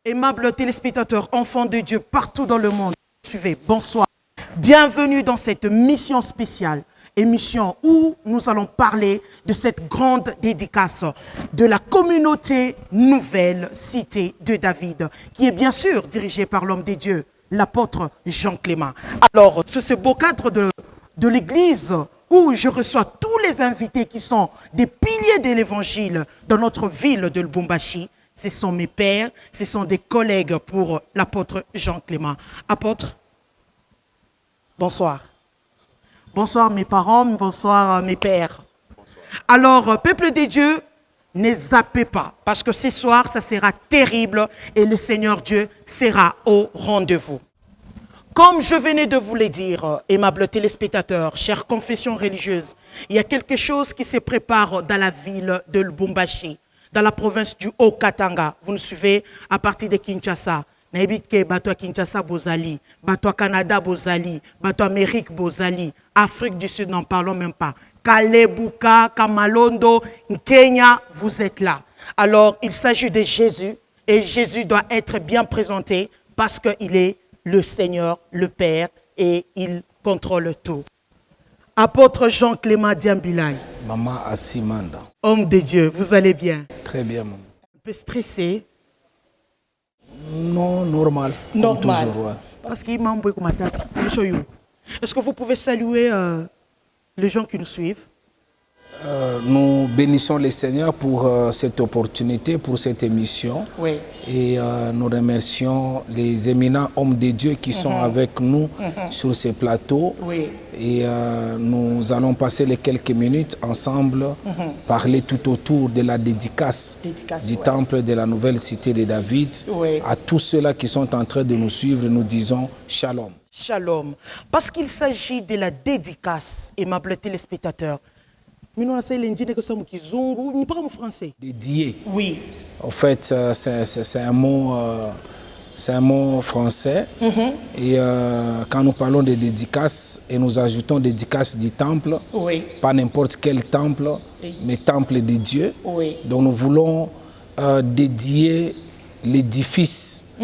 Aimables téléspectateurs, enfants de Dieu, partout dans le monde, suivez, bonsoir. Bienvenue dans cette mission spéciale, émission où nous allons parler de cette grande dédicace de la communauté nouvelle cité de David, qui est bien sûr dirigée par l'homme de Dieu, l'apôtre Jean Clément. Alors, sur ce beau cadre de l'église, où je reçois tous les invités qui sont des piliers de l'évangile dans notre ville de Lubumbashi. Ce sont mes pères, ce sont des collègues pour l'apôtre Jean Clément. Apôtre, bonsoir. Bonsoir mes parents, bonsoir mes pères. Bonsoir. Alors, peuple des dieux, ne zappez pas, parce que ce soir, ça sera terrible et le Seigneur Dieu sera au rendez-vous. Comme je venais de vous le dire, aimables téléspectateurs, chères confessions religieuses, il y a quelque chose qui se prépare dans la ville de Lubumbashi, dans la province du Haut-Katanga. Vous nous suivez à partir de Kinshasa. Naibike, bato Kinshasa Bozali, bato Canada Bozali, bato Amérique Bozali, Afrique du Sud, n'en parlons même pas. Kalebuka, Kamalondo, Kenya, vous êtes là. Alors, il s'agit de Jésus, et Jésus doit être bien présenté parce qu'il est le Seigneur, le Père, et il contrôle tout. Apôtre Jean Clément Diambilay. Maman Assimanda. Homme de Dieu, vous allez bien? Très bien, maman. Un peu stressé? Non, normal. Normal. Comme toujours, ouais. Parce qu'il m'a envoyé comme attaque. Est-ce que vous pouvez saluer les gens qui nous suivent? Nous bénissons le Seigneur pour cette opportunité, pour cette émission. Oui. Et nous remercions les éminents hommes de Dieu qui sont avec nous sur ces plateaux. Oui. Et nous allons passer les quelques minutes ensemble, parler tout autour de la dédicace du temple de la nouvelle cité de David. Oui. À tous ceux-là qui sont en train de nous suivre, nous disons shalom. Shalom. Parce qu'il s'agit de la dédicace, aimables téléspectateurs. Dédié. Oui. En fait, c'est un mot français. Et quand nous parlons de dédicace et nous ajoutons dédicace du temple, oui. Pas n'importe quel temple, mais temple de Dieu. Oui. Donc nous voulons dédier l'édifice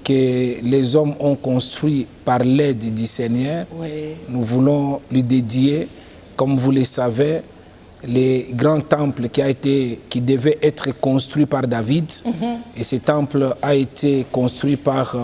que les hommes ont construit par l'aide du Seigneur. Oui. Nous voulons lui dédier, comme vous le savez, le grand temple qui devait être construit par David. Et ce temple a été construit par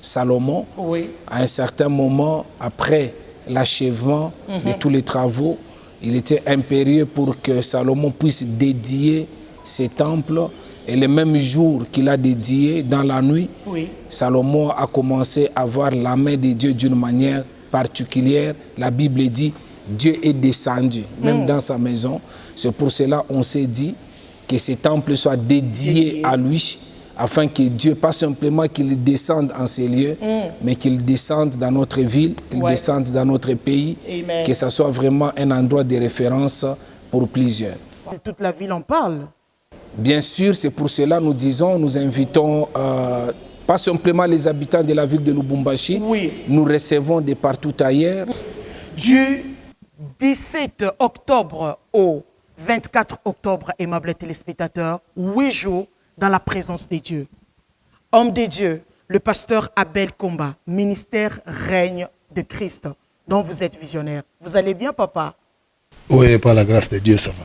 Salomon. Oui. À un certain moment, après l'achèvement de tous les travaux, il était impérieux pour que Salomon puisse dédier ce temple. Et le même jour qu'il a dédié, dans la nuit, oui. Salomon a commencé à voir la main de Dieu d'une manière particulière. La Bible dit Dieu est descendu, même dans sa maison. C'est pour cela qu'on s'est dit que ce temple soit dédié à lui, afin que Dieu, pas simplement qu'il descende en ces lieux, mais qu'il descende dans notre ville, qu'il descende dans notre pays, Amen. Que ce soit vraiment un endroit de référence pour plusieurs. Toute la ville en parle. Bien sûr, c'est pour cela que nous disons, nous invitons pas simplement les habitants de la ville de Lubumbashi, oui. Nous recevons de partout ailleurs. Du 17 octobre au 24 octobre, aimables téléspectateurs, 8 jours dans la présence de Dieu. Homme de Dieu, le pasteur Abel Komba, ministère règne de Christ, dont vous êtes visionnaire. Vous allez bien, papa? Oui, par la grâce de Dieu, ça va.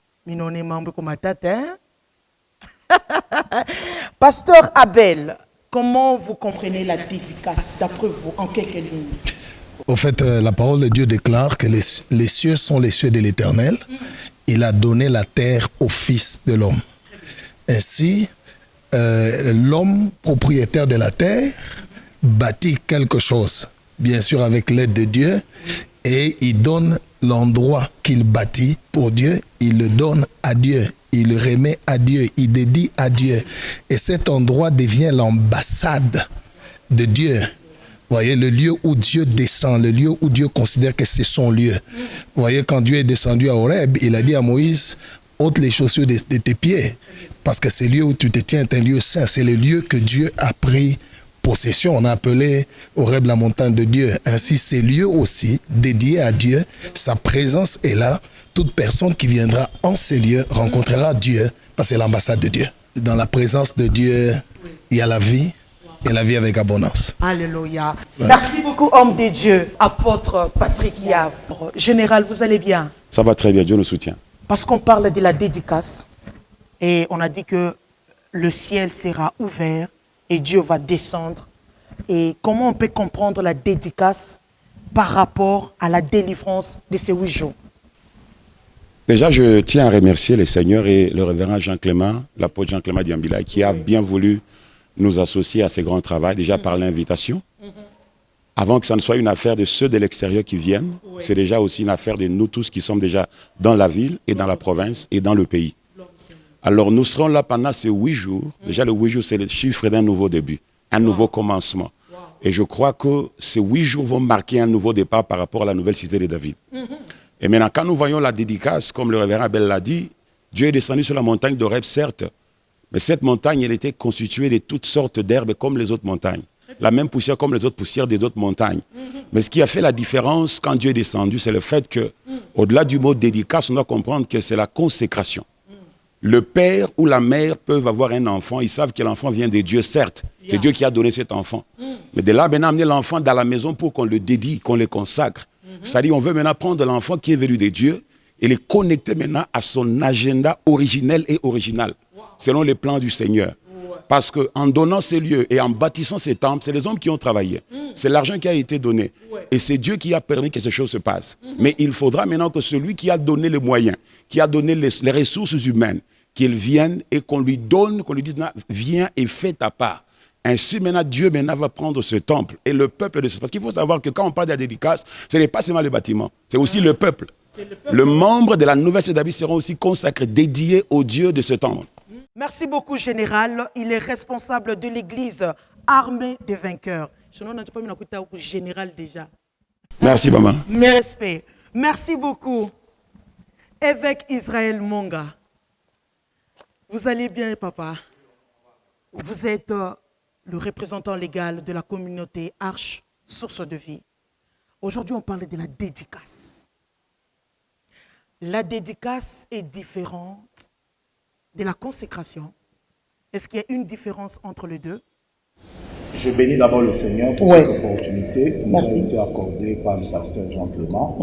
Pasteur Abel, comment vous comprenez la dédicace, d'après vous, en quelques lignes? Au fait, la parole de Dieu déclare que les cieux sont les cieux de l'Éternel. Il a donné la terre au Fils de l'homme. Ainsi, l'homme propriétaire de la terre bâtit quelque chose, bien sûr avec l'aide de Dieu, et il donne l'endroit qu'il bâtit pour Dieu, il le donne à Dieu, il le remet à Dieu, il dédie à Dieu. Et cet endroit devient l'ambassade de Dieu. Vous voyez, le lieu où Dieu descend, le lieu où Dieu considère que c'est son lieu. Vous voyez, quand Dieu est descendu à Horeb, il a dit à Moïse, ôte les chaussures de tes pieds, parce que ce lieu où tu te tiens est un lieu saint. C'est le lieu que Dieu a pris possession. On a appelé Horeb la montagne de Dieu. Ainsi, ces lieux aussi, dédiés à Dieu, sa présence est là. Toute personne qui viendra en ces lieux rencontrera Dieu, parce que c'est l'ambassade de Dieu. Dans la présence de Dieu, il y a la vie, et la vie avec abondance. Alléluia. Ouais. Merci beaucoup, homme de Dieu, apôtre Patrick Yavre. Général, vous allez bien? Ça va très bien, Dieu nous soutient. Parce qu'on parle de la dédicace et on a dit que le ciel sera ouvert et Dieu va descendre. Et comment on peut comprendre la dédicace par rapport à la délivrance de ces 8 jours? Déjà, je tiens à remercier le Seigneur et le révérend Jean-Clément, l'apôtre Jean-Clément Diambila, qui a bien voulu nous associer à ce grand travail, déjà par l'invitation. Avant que ça ne soit une affaire de ceux de l'extérieur qui viennent, c'est déjà aussi une affaire de nous tous qui sommes déjà dans la ville et dans la province et dans le pays. Alors nous serons là pendant ces 8 jours. Déjà, le 8 jours, c'est le chiffre d'un nouveau début, un nouveau commencement. Et je crois que ces 8 jours vont marquer un nouveau départ par rapport à la nouvelle cité de David. Et maintenant, quand nous voyons la dédicace, comme le révérend Abel l'a dit, Dieu est descendu sur la montagne d'Horeb, certes, mais cette montagne, elle était constituée de toutes sortes d'herbes comme les autres montagnes. La même poussière comme les autres poussières des autres montagnes. Mais ce qui a fait la différence quand Dieu est descendu, c'est le fait que, au-delà du mot dédicace, on doit comprendre que c'est la consécration. Le père ou la mère peuvent avoir un enfant, ils savent que l'enfant vient de Dieu, certes. C'est Dieu qui a donné cet enfant. Mais de là, maintenant, amener l'enfant dans la maison pour qu'on le dédie, qu'on le consacre. C'est-à-dire, on veut maintenant prendre l'enfant qui est venu de Dieu et le connecter maintenant à son agenda originel et original, selon les plans du Seigneur. Parce qu'en donnant ces lieux et en bâtissant ces temples, c'est les hommes qui ont travaillé. C'est l'argent qui a été donné. Et c'est Dieu qui a permis que ces choses se passent. Mais il faudra maintenant que celui qui a donné les moyens, qui a donné les ressources humaines, qu'il vienne et qu'on lui donne, qu'on lui dise, viens et fais ta part. Ainsi, maintenant, Dieu va prendre ce temple et le peuple de ce... Parce qu'il faut savoir que quand on parle de la dédicace, ce n'est pas seulement le bâtiment, c'est aussi le peuple. Le membre de la nouvelle cité de David seront aussi consacrés, dédiés au Dieu de ce temple. Merci beaucoup, Général. Il est responsable de l'église Armée des Vainqueurs. Je n'en ai pas mis un général déjà. Merci, maman. Mes respects. Merci beaucoup. Évêque Israël Monga. Vous allez bien, papa? Vous êtes le représentant légal de la communauté Arche, source de vie. Aujourd'hui, on parle de la dédicace. La dédicace est différente de la consécration. Est-ce qu'il y a une différence entre les deux? Je bénis d'abord le Seigneur pour cette opportunité qui nous a été accordée par le pasteur Jean-Clément.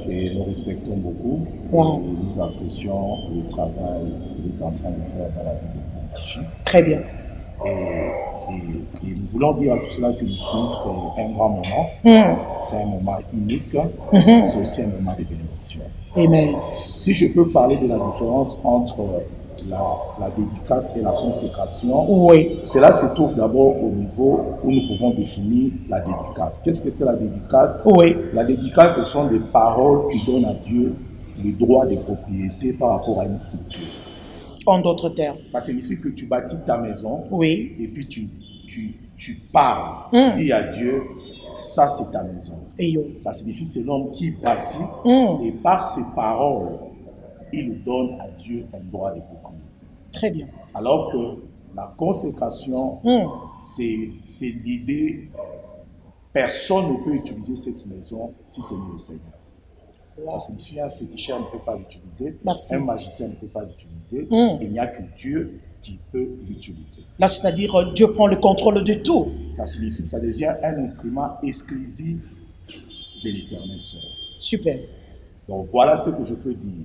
Et nous respectons beaucoup. Et nous apprécions le travail qu'il est en train de faire dans la vie de Arche. Très bien. Et nous voulons dire à tous ceux qui nous suivent, c'est un grand moment. C'est un moment unique. C'est aussi un moment de bénédiction. Amen. Si je peux parler de la différence entre la dédicace et la consécration, cela se trouve d'abord au niveau où nous pouvons définir la dédicace. Qu'est-ce que c'est la dédicace? La dédicace, ce sont des paroles qui donnent à Dieu le droit de propriété par rapport à une structure. En d'autres termes. Ça signifie que tu bâtis ta maison et puis tu parles, tu dis à Dieu, ça c'est ta maison. Ça signifie que c'est l'homme qui bâtit et par ses paroles, il donne à Dieu un droit de propriété. Très bien. Alors que la consécration, c'est l'idée, personne ne peut utiliser cette maison si ce n'est le Seigneur. Ça signifie un féticheur ne peut pas l'utiliser, un magicien ne peut pas l'utiliser, il n'y a que Dieu qui peut l'utiliser. Là, c'est-à-dire Dieu prend le contrôle de tout. Ça signifie que ça devient un instrument exclusif de l'Éternel seul. Super. Donc voilà ce que je peux dire.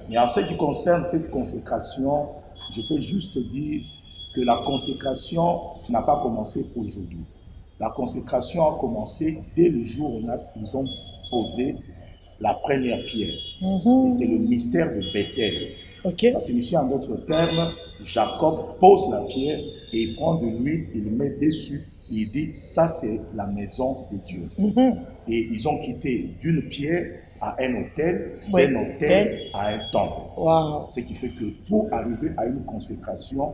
Mais en ce qui concerne cette consécration, je peux juste dire que la consécration n'a pas commencé aujourd'hui. La consécration a commencé dès le jour où ils ont posé la première pierre. Et c'est le mystère de Bethel. Ça signifie en d'autres termes, Jacob pose la pierre et il prend de l'huile, il le met dessus et il dit, ça c'est la maison de Dieu. Et ils ont quitté d'une pierre à un autel, d'un autel à un temple. Ce qui fait que pour arriver à une consécration,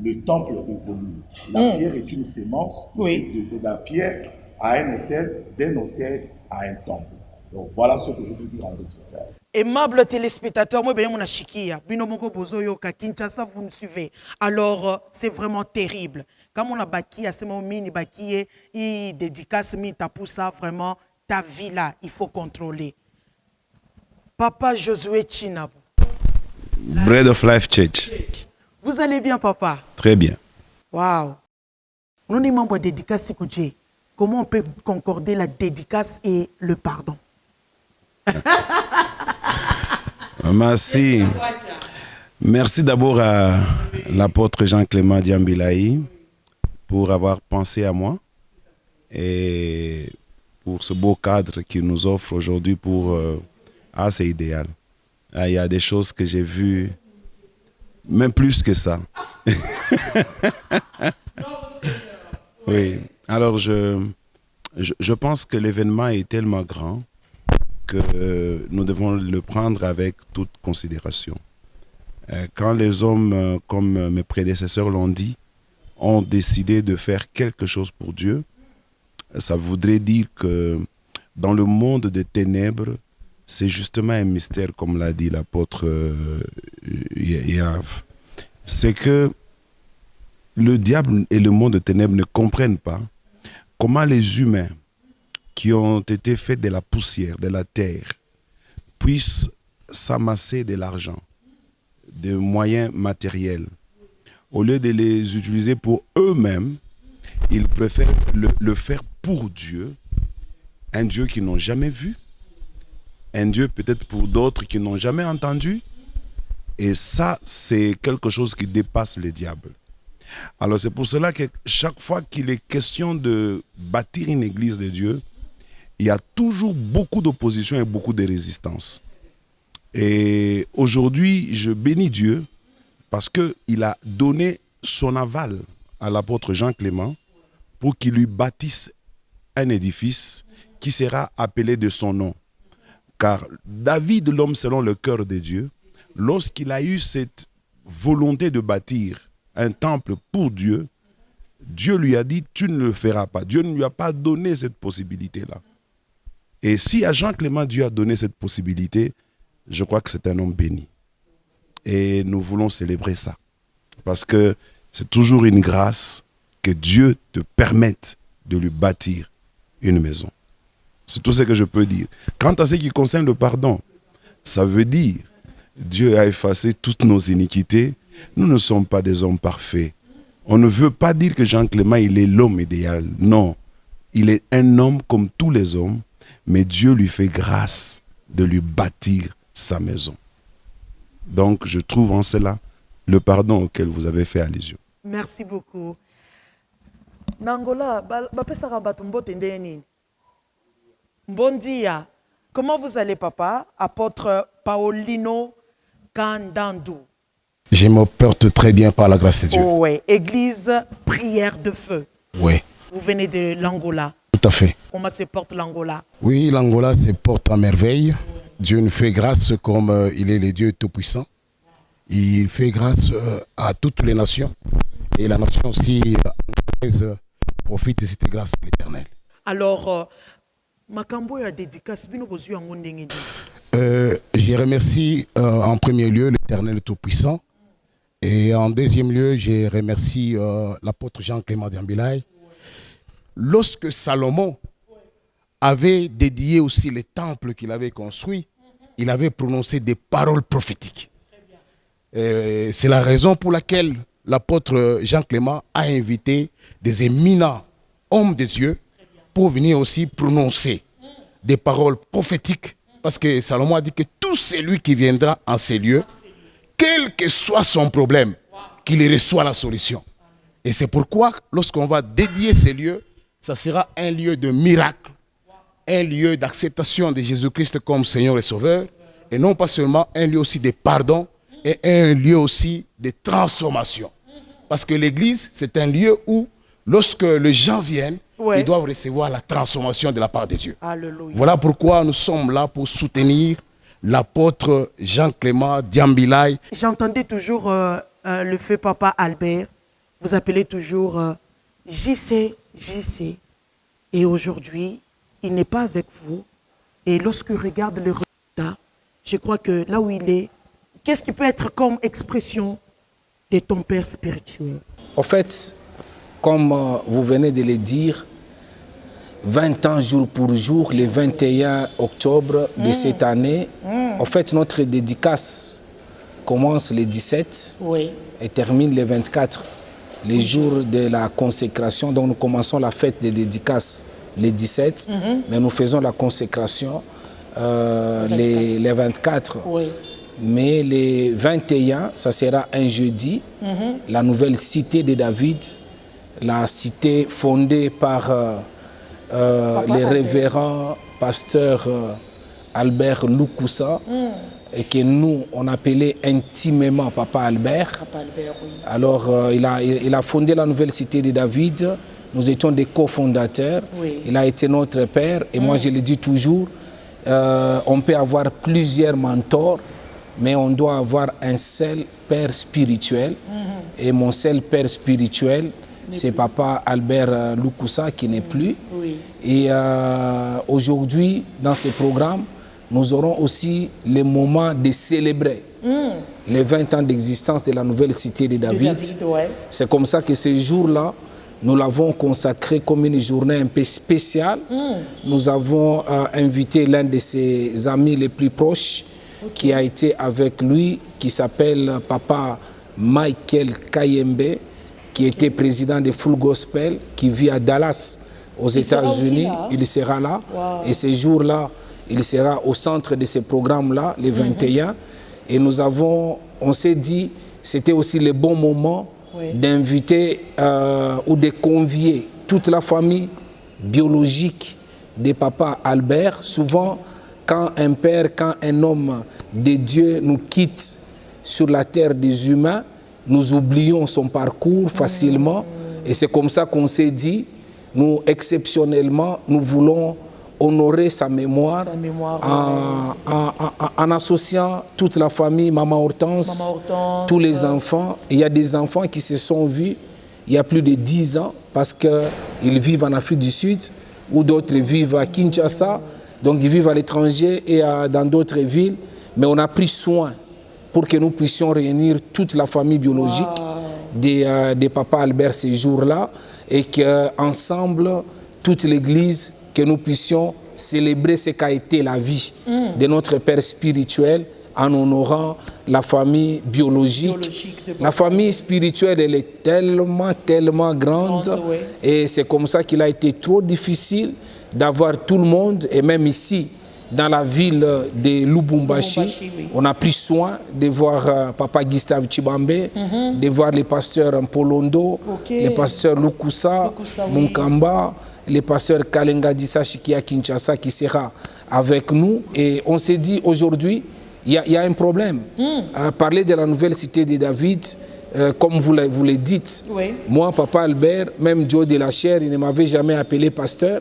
le temple évolue. La pierre est une sémence de la pierre à un autel, d'un autel à un temple. Donc voilà ce que je veux dire en d'autres termes. Aimable téléspectateur, moi, je suis Chikia. Kinshasa, vous me suivez. Alors, c'est vraiment terrible. Comme on a bâti à ce moment, il dédicace, t'as pour ça, vraiment, ta vie là, il faut contrôler. Papa Josué Chinabou. Bread of Life Church. Vous allez bien, papa? Très bien. Waouh. On est membre de dédicace. Comment on peut concorder la dédicace et le pardon? Merci. Merci d'abord à l'apôtre Jean-Clément Diambilaye pour avoir pensé à moi et pour ce beau cadre qu'il nous offre aujourd'hui pour c'est idéal. Il y a des choses que j'ai vues, même plus que ça. Oui. Alors, je pense que l'événement est tellement grand que nous devons le prendre avec toute considération. Quand les hommes, comme mes prédécesseurs l'ont dit, ont décidé de faire quelque chose pour Dieu, ça voudrait dire que dans le monde des ténèbres, c'est justement un mystère, comme l'a dit l'apôtre Yahv. C'est que le diable et le monde des ténèbres ne comprennent pas comment les humains qui ont été faits de la poussière, de la terre, puissent s'amasser de l'argent, des moyens matériels. Au lieu de les utiliser pour eux-mêmes, ils préfèrent le faire pour Dieu, un Dieu qu'ils n'ont jamais vu, un Dieu peut-être pour d'autres qui n'ont jamais entendu. Et ça, c'est quelque chose qui dépasse le diable. Alors c'est pour cela que chaque fois qu'il est question de bâtir une église de Dieu, il y a toujours beaucoup d'opposition et beaucoup de résistance. Et aujourd'hui, je bénis Dieu parce qu'il a donné son aval à l'apôtre Jean-Clément pour qu'il lui bâtisse un édifice qui sera appelé de son nom. Car David, l'homme selon le cœur de Dieu, lorsqu'il a eu cette volonté de bâtir un temple pour Dieu, Dieu lui a dit, tu ne le feras pas. Dieu ne lui a pas donné cette possibilité-là. Et si à Jean-Clément, Dieu a donné cette possibilité, je crois que c'est un homme béni. Et nous voulons célébrer ça. Parce que c'est toujours une grâce que Dieu te permette de lui bâtir une maison. C'est tout ce que je peux dire. Quant à ce qui concerne le pardon, ça veut dire Dieu a effacé toutes nos iniquités. Nous ne sommes pas des hommes parfaits. On ne veut pas dire que Jean-Clément, il est l'homme idéal. Non, il est un homme comme tous les hommes, mais Dieu lui fait grâce de lui bâtir sa maison. Donc, je trouve en cela le pardon auquel vous avez fait allusion. Merci beaucoup. Nangola, bon dia. Comment vous allez, papa? Apôtre Paolino Kandandu. Je me porte très bien par la grâce de Dieu. Oh, oui, Église Prière de Feu. Oui. Vous venez de l'Angola. Tout à fait. Comment se porte l'Angola? Oui, l'Angola se porte à merveille. Dieu nous fait grâce comme il est le Dieu Tout-Puissant. Il fait grâce à toutes les nations. Et la nation aussi angolaise profite de cette grâce de l'Éternel. Alors, Makambo a dédicace. Je remercie en premier lieu l'Éternel Tout-Puissant. Et en deuxième lieu, je remercie l'apôtre Jean-Clément Diambilaye. Lorsque Salomon avait dédié aussi les temples qu'il avait construits, il avait prononcé des paroles prophétiques. C'est la raison pour laquelle l'apôtre Jean-Clément a invité des éminents hommes de Dieu pour venir aussi prononcer des paroles prophétiques. Parce que Salomon a dit que tout celui qui viendra en ces lieux, quel que soit son problème, qu'il y reçoit la solution. Et c'est pourquoi, lorsqu'on va dédier ces lieux, ça sera un lieu de miracle, un lieu d'acceptation de Jésus-Christ comme Seigneur et Sauveur, et non pas seulement un lieu aussi de pardon, et un lieu aussi de transformation. Parce que l'église, c'est un lieu où, lorsque les gens viennent, ils doivent recevoir la transformation de la part de Dieu. Alléluia. Voilà pourquoi nous sommes là pour soutenir l'apôtre Jean-Clément Diambilaye. J'entendais toujours le feu papa Albert. Vous appelez toujours JC. Et aujourd'hui, il n'est pas avec vous. Et lorsque je regarde le résultat, je crois que là où il est, qu'est-ce qui peut être comme expression de ton père spirituel? En fait, comme vous venez de le dire, 20 ans jour pour jour, le 21 octobre de cette année, en fait, notre dédicace commence le 17 et termine le 24. les jours de la consécration. Donc nous commençons la fête des dédicaces les 17, mais nous faisons la consécration les 24. Oui. Mais les 21, ça sera un jeudi, la nouvelle cité de David, la cité fondée par les révérends pasteurs Albert Lukusa, et que nous, on appelait intimement Papa Albert. Papa Albert, oui. Alors, il a fondé la nouvelle cité de David. Nous étions des cofondateurs. Oui. Il a été notre père. Et moi, je le dis toujours, on peut avoir plusieurs mentors, mais on doit avoir un seul père spirituel. Et mon seul père spirituel, c'est Papa Albert Lukusa qui n'est plus. Oui. Et aujourd'hui, dans ce programme, nous aurons aussi le moment de célébrer les 20 ans d'existence de la nouvelle cité de David. Ouais. C'est comme ça que ce jour-là, nous l'avons consacré comme une journée un peu spéciale. Nous avons invité l'un de ses amis les plus proches qui a été avec lui, qui s'appelle Papa Michael Kayembe, qui était président de Full Gospel, qui vit à Dallas, aux États-Unis. Il sera là. Wow. Et ce jour-là, il sera au centre de ce programme-là, les 21. Et on s'est dit, c'était aussi le bon moment d'inviter ou de convier toute la famille biologique de Papa Albert. Souvent, quand un père, quand un homme de Dieu nous quitte sur la terre des humains, nous oublions son parcours facilement. Et c'est comme ça qu'on s'est dit, nous, exceptionnellement, nous voulons honorer sa mémoire, en associant toute la famille, Maman Hortense, tous les enfants. Il y a des enfants qui se sont vus il y a plus de 10 ans parce qu'ils vivent en Afrique du Sud ou d'autres vivent à Kinshasa, donc ils vivent à l'étranger et dans d'autres villes. Mais on a pris soin pour que nous puissions réunir toute la famille biologique de Papa Albert ces jours-là et qu'ensemble, toute l'Église, que nous puissions célébrer ce qu'a été la vie de notre Père spirituel en honorant la famille biologique. La famille spirituelle, elle est tellement grande et c'est comme ça qu'il a été trop difficile d'avoir tout le monde, et même ici, dans la ville de Lubumbashi, on a pris soin de voir Papa Gustave Chibambe, de voir les pasteurs Mpolondo, les pasteurs Lukusa, Munkamba, le pasteur Kalenga Disashi qui est à Kinshasa, qui sera avec nous. Et on s'est dit aujourd'hui, il y a un problème. Parler de la nouvelle cité de David, comme vous le dites, moi, Papa Albert, même Joe de la chair, il ne m'avait jamais appelé pasteur,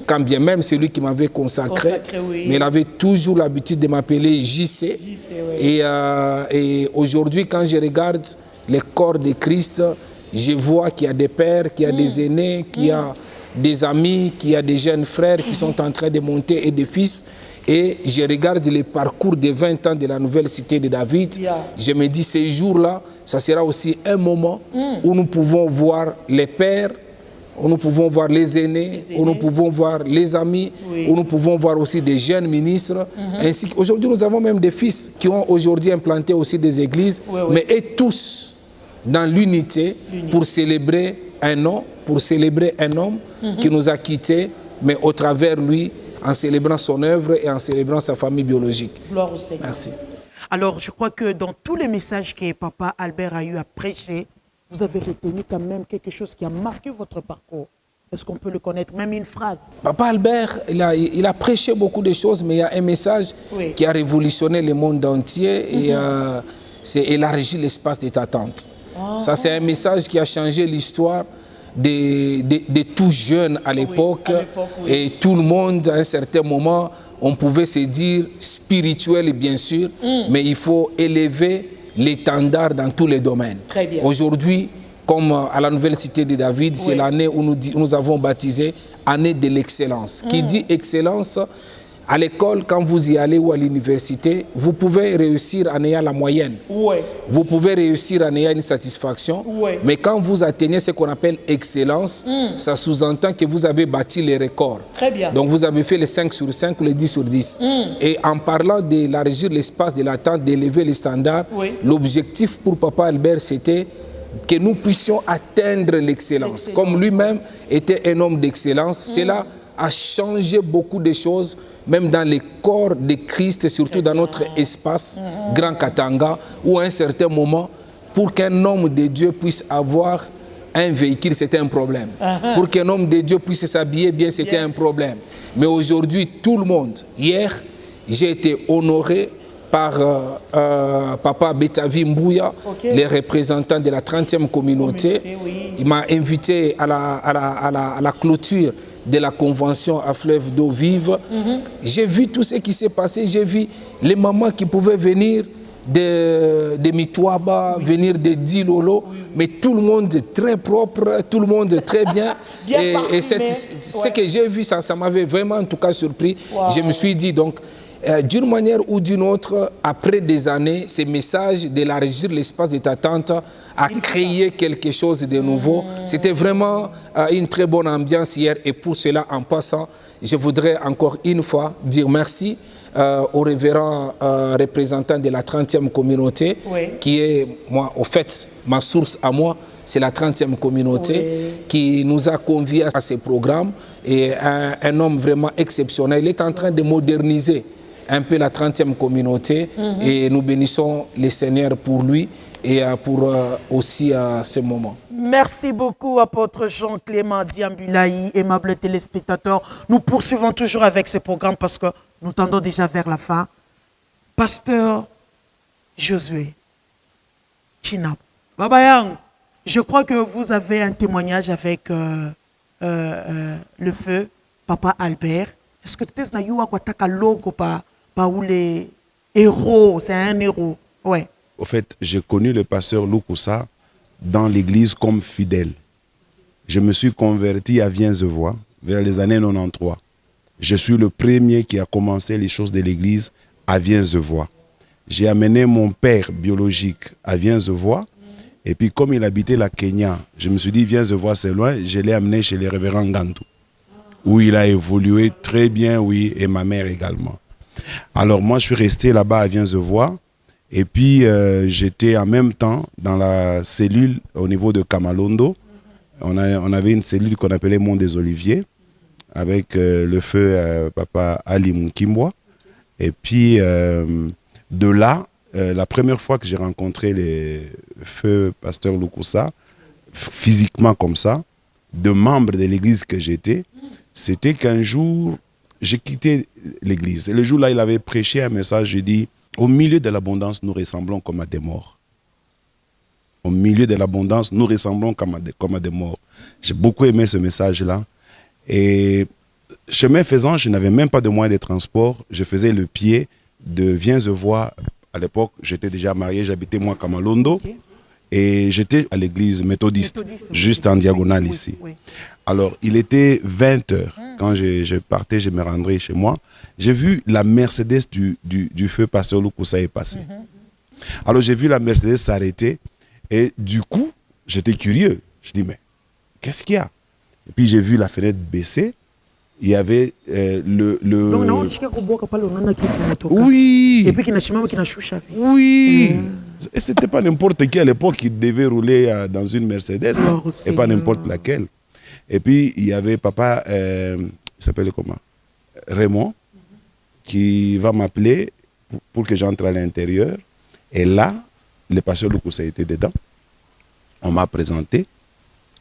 quand bien même c'est lui qui m'avait consacré, mais il avait toujours l'habitude de m'appeler JC. Et aujourd'hui, quand je regarde le corps de Christ, je vois qu'il y a des pères, qu'il y a des aînés, qu'il y a des amis, qu'il y a des jeunes frères qui sont en train de monter et des fils. Et je regarde le parcours des 20 ans de la nouvelle cité de David. Je me dis, ces jours-là, ça sera aussi un moment où nous pouvons voir les pères, où nous pouvons voir les aînés, où nous pouvons voir les amis, où nous pouvons voir aussi des jeunes ministres. Ainsi qu'aujourd'hui, nous avons même des fils qui ont aujourd'hui implanté aussi des églises, mais et tous dans l'unité pour célébrer un homme, qui nous a quittés, mais au travers lui, en célébrant son œuvre et en célébrant sa famille biologique. Gloire au Seigneur. Merci. Alors, je crois que dans tous les messages que Papa Albert a eu à prêcher, vous avez retenu quand même quelque chose qui a marqué votre parcours. Est-ce qu'on peut le connaître, même une phrase? Papa Albert, il a prêché beaucoup de choses, mais il y a un message qui a révolutionné le monde entier et c'est élargir l'espace de ta tente. Ça, c'est un message qui a changé l'histoire de tout jeune à l'époque. Et tout le monde, à un certain moment, on pouvait se dire spirituel, bien sûr, mais il faut élever l'étendard dans tous les domaines. Aujourd'hui, comme à la nouvelle cité de David, c'est l'année où nous avons baptisé année de l'excellence. Qui dit excellence, à l'école, quand vous y allez ou à l'université, vous pouvez réussir en ayant la moyenne. Vous pouvez réussir en ayant une satisfaction. Mais quand vous atteignez ce qu'on appelle excellence, ça sous-entend que vous avez bâti les records. Donc vous avez fait les 5 sur 5 ou les 10 sur 10. Et en parlant d'élargir l'espace de l'attente, d'élever les standards, l'objectif pour Papa Albert, c'était que nous puissions atteindre l'excellence. Comme lui-même était un homme d'excellence, cela a changé beaucoup de choses, même dans les corps de Christ, surtout dans notre espace, Grand Katanga, où à un certain moment, pour qu'un homme de Dieu puisse avoir un véhicule, c'était un problème. Pour qu'un homme de Dieu puisse s'habiller bien, c'était un problème. Mais aujourd'hui, tout le monde, hier, j'ai été honoré par Papa Betavi Mbouya, les représentants de la 30e communauté. Il m'a invité à la clôture de la convention à fleuve d'eau vive. J'ai vu tout ce qui s'est passé, j'ai vu les mamans qui pouvaient venir de Mitouaba, venir de Dilolo, mais tout le monde très propre, tout le monde très bien. Et ce que j'ai vu, ça m'avait vraiment en tout cas surpris. Je me suis dit donc, d'une manière ou d'une autre, après des années, ces messages d'élargir l'espace de ta tente a créé quelque chose de nouveau. C'était vraiment une très bonne ambiance hier et pour cela, en passant, je voudrais encore une fois dire merci au révérend représentant de la 30e communauté, qui est, moi, au fait, ma source à moi, c'est la 30e communauté qui nous a conviés à ces programmes et un homme vraiment exceptionnel. Il est en train de moderniser un peu la 30e communauté et nous bénissons le Seigneur pour lui et pour aussi ce moment. Merci beaucoup, apôtre Jean-Clément Diambilaye, aimables téléspectateurs. Nous poursuivons toujours avec ce programme parce que nous tendons déjà vers la fin. Pasteur Josué Tshina, Baba Yang, je crois que vous avez un témoignage avec le feu, Papa Albert. Est-ce que tu as logo pa où les héros, c'est un héros? Ouais. Au fait, j'ai connu le pasteur Lukusa dans l'église comme fidèle. Je me suis converti à Vienzevoix vers les années 93. Je suis le premier qui a commencé les choses de l'église à Vienzevoix. J'ai amené mon père biologique à Vienzevoix. Et puis comme il habitait la Kenya, je me suis dit Vienzevoix c'est loin, je l'ai amené chez les révérends Ngantou, où il a évolué très bien, oui, et ma mère également. Alors moi je suis resté là-bas à Vienzevoix. Et puis, j'étais en même temps dans la cellule au niveau de Kamalondo. On avait une cellule qu'on appelait Mont des Oliviers, avec le feu Papa Ali Moukimbwa. Et puis, de là, la première fois que j'ai rencontré le feu Pasteur Lukusa, physiquement comme ça, de membre de l'église que j'étais, c'était qu'un jour, j'ai quitté l'église. Et le jour-là, il avait prêché un message, j'ai dit, au milieu de l'abondance, nous ressemblons comme à des morts. Au milieu de l'abondance, nous ressemblons comme à des morts. J'ai beaucoup aimé ce message-là. Et chemin faisant, je n'avais même pas de moyens de transport. Je faisais le pied de Vienzevoix. À l'époque, j'étais déjà marié, j'habitais moi à Kamalondo. Et j'étais à l'église méthodiste, juste en diagonale ici. Alors, il était 20h. Quand je partais, je me rendrais chez moi. J'ai vu la Mercedes du feu Pasteur Lukusa est passée. Alors, j'ai vu la Mercedes s'arrêter. Et du coup, j'étais curieux. Je dis, mais qu'est-ce qu'il y a? Et puis, j'ai vu la fenêtre baisser. Il y avait Oui. Et puis, Oui. Et ce n'était pas n'importe qui à l'époque qui devait rouler dans une Mercedes. Et pas n'importe laquelle. Et puis, il y avait papa, il s'appelait comment? Raymond, qui va m'appeler pour que j'entre à l'intérieur. Et là, le pasteur Lukusa était dedans. On m'a présenté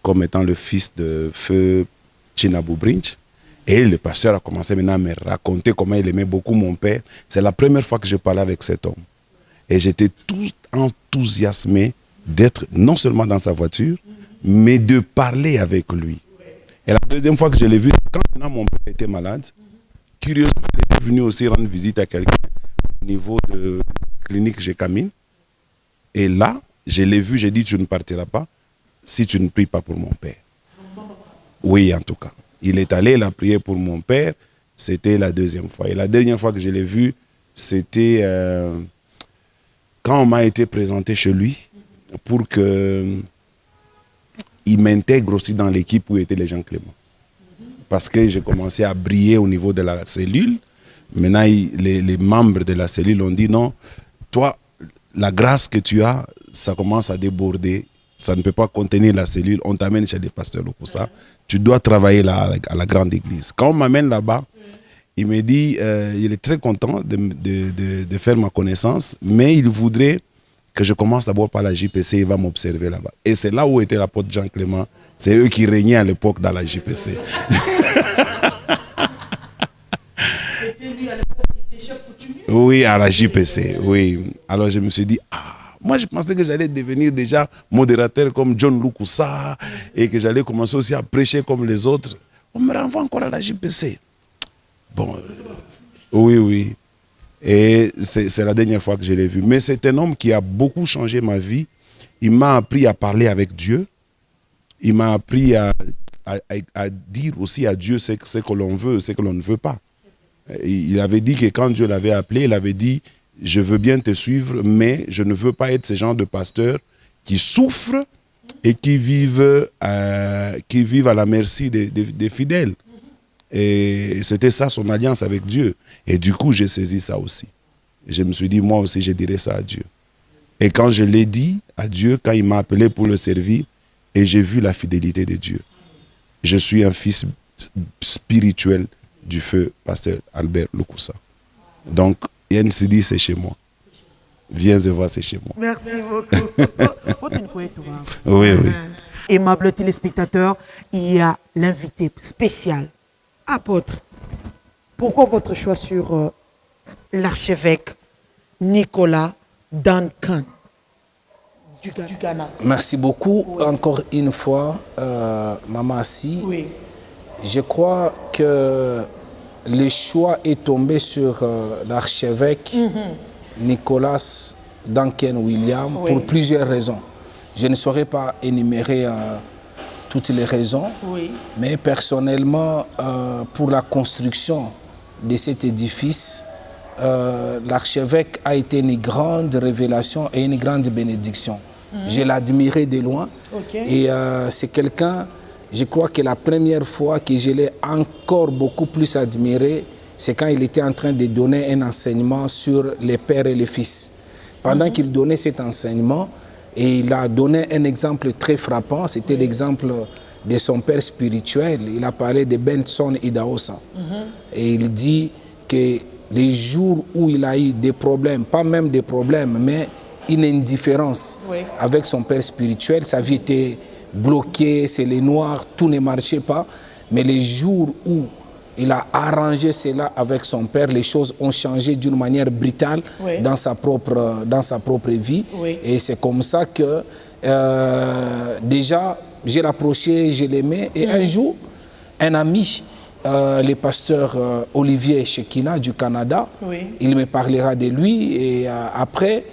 comme étant le fils de feu Tshina Bubrinch. Et le pasteur a commencé maintenant à me raconter comment il aimait beaucoup mon père. C'est la première fois que je parlais avec cet homme. Et j'étais tout enthousiasmé d'être non seulement dans sa voiture, mais de parler avec lui. Et la deuxième fois que je l'ai vu, quand maintenant mon père était malade, curieusement, il était venu aussi rendre visite à quelqu'un au niveau de clinique Gécamine. Et là, je l'ai vu, j'ai dit, tu ne partiras pas si tu ne pries pas pour mon père. Oui, en tout cas. Il est allé, il a prié pour mon père, c'était la deuxième fois. Et la dernière fois que je l'ai vu, c'était quand on m'a été présenté chez lui pour qu'il m'intègre aussi dans l'équipe où étaient les Jean Clément. Parce que j'ai commencé à briller au niveau de la cellule. Maintenant, les membres de la cellule ont dit non, toi, la grâce que tu as, ça commence à déborder. ça ne peut pas contenir la cellule, on t'amène chez des pasteurs Lokusa, tu dois travailler là, à la grande église. Quand on m'amène là-bas, il me dit, il est très content de faire ma connaissance, mais il voudrait que je commence d'abord par la JPC, il va m'observer là-bas. Et c'est là où était l'apôtre Jean Clément, c'est eux qui régnaient à l'époque dans la JPC. C'était lui à l'époque qui était chef coutumier. Oui, à la JPC, oui. Alors je me suis dit, moi je pensais que j'allais devenir déjà modérateur comme John Lokusa et que j'allais commencer aussi à prêcher comme les autres. On me renvoie encore à la JPC. Bon, oui. Et c'est la dernière fois que je l'ai vu. Mais c'est un homme qui a beaucoup changé ma vie. Il m'a appris à parler avec Dieu. Il m'a appris à dire aussi à Dieu ce que l'on veut, ce que l'on ne veut pas. Il avait dit que quand Dieu l'avait appelé, il avait dit « Je veux bien te suivre, mais je ne veux pas être ce genre de pasteur qui souffre et qui vivent à la merci des fidèles. » Et c'était ça son alliance avec Dieu. Et du coup, j'ai saisi ça aussi. Et je me suis dit, moi aussi, je dirais ça à Dieu. Et quand je l'ai dit à Dieu, quand il m'a appelé pour le servir, et j'ai vu la fidélité de Dieu. Je suis un fils spirituel du feu pasteur Albert Lokusa. Donc, YNCD, c'est chez moi. Viens et voir, c'est chez moi. Merci beaucoup. Oui. Aimables téléspectateurs, il y a l'invité spécial. Apôtre, pourquoi votre choix sur l'archevêque Nicolas Duncan du Ghana? Merci beaucoup. Encore une fois, Maman Assi. Oui. Je crois que le choix est tombé sur l'archevêque Nicolas Duncan William pour plusieurs raisons. Je ne saurais pas énumérer toutes les raisons, mais personnellement, pour la construction de cet édifice, l'archevêque a été une grande révélation et une grande bénédiction. Je l'admirais de loin et c'est quelqu'un, je crois que la première fois que je l'ai encore beaucoup plus admiré, c'est quand il était en train de donner un enseignement sur les pères et les fils. Pendant qu'il donnait cet enseignement, et il a donné un exemple très frappant, c'était l'exemple de son père spirituel. Il a parlé de Benson Idahosa. Et il dit que les jours où il a eu des problèmes, pas même des problèmes, mais une indifférence avec son père spirituel, sa vie était bloquée, c'est les noirs, tout ne marchait pas. Mais les jours où il a arrangé cela avec son père, les choses ont changé d'une manière brutale dans sa propre vie. Et c'est comme ça que déjà, j'ai rapproché, je l'aimais. Et un jour, un ami, le pasteur Olivier Shekina du Canada, il me parlera de lui. Et après,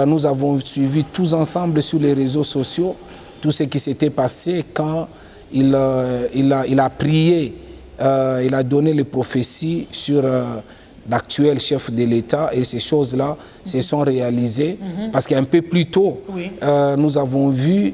nous avons suivi tous ensemble sur les réseaux sociaux tout ce qui s'était passé quand il a prié. Il a donné les prophéties sur l'actuel chef de l'État et ces choses-là se sont réalisées parce qu'un peu plus tôt, nous avons vu,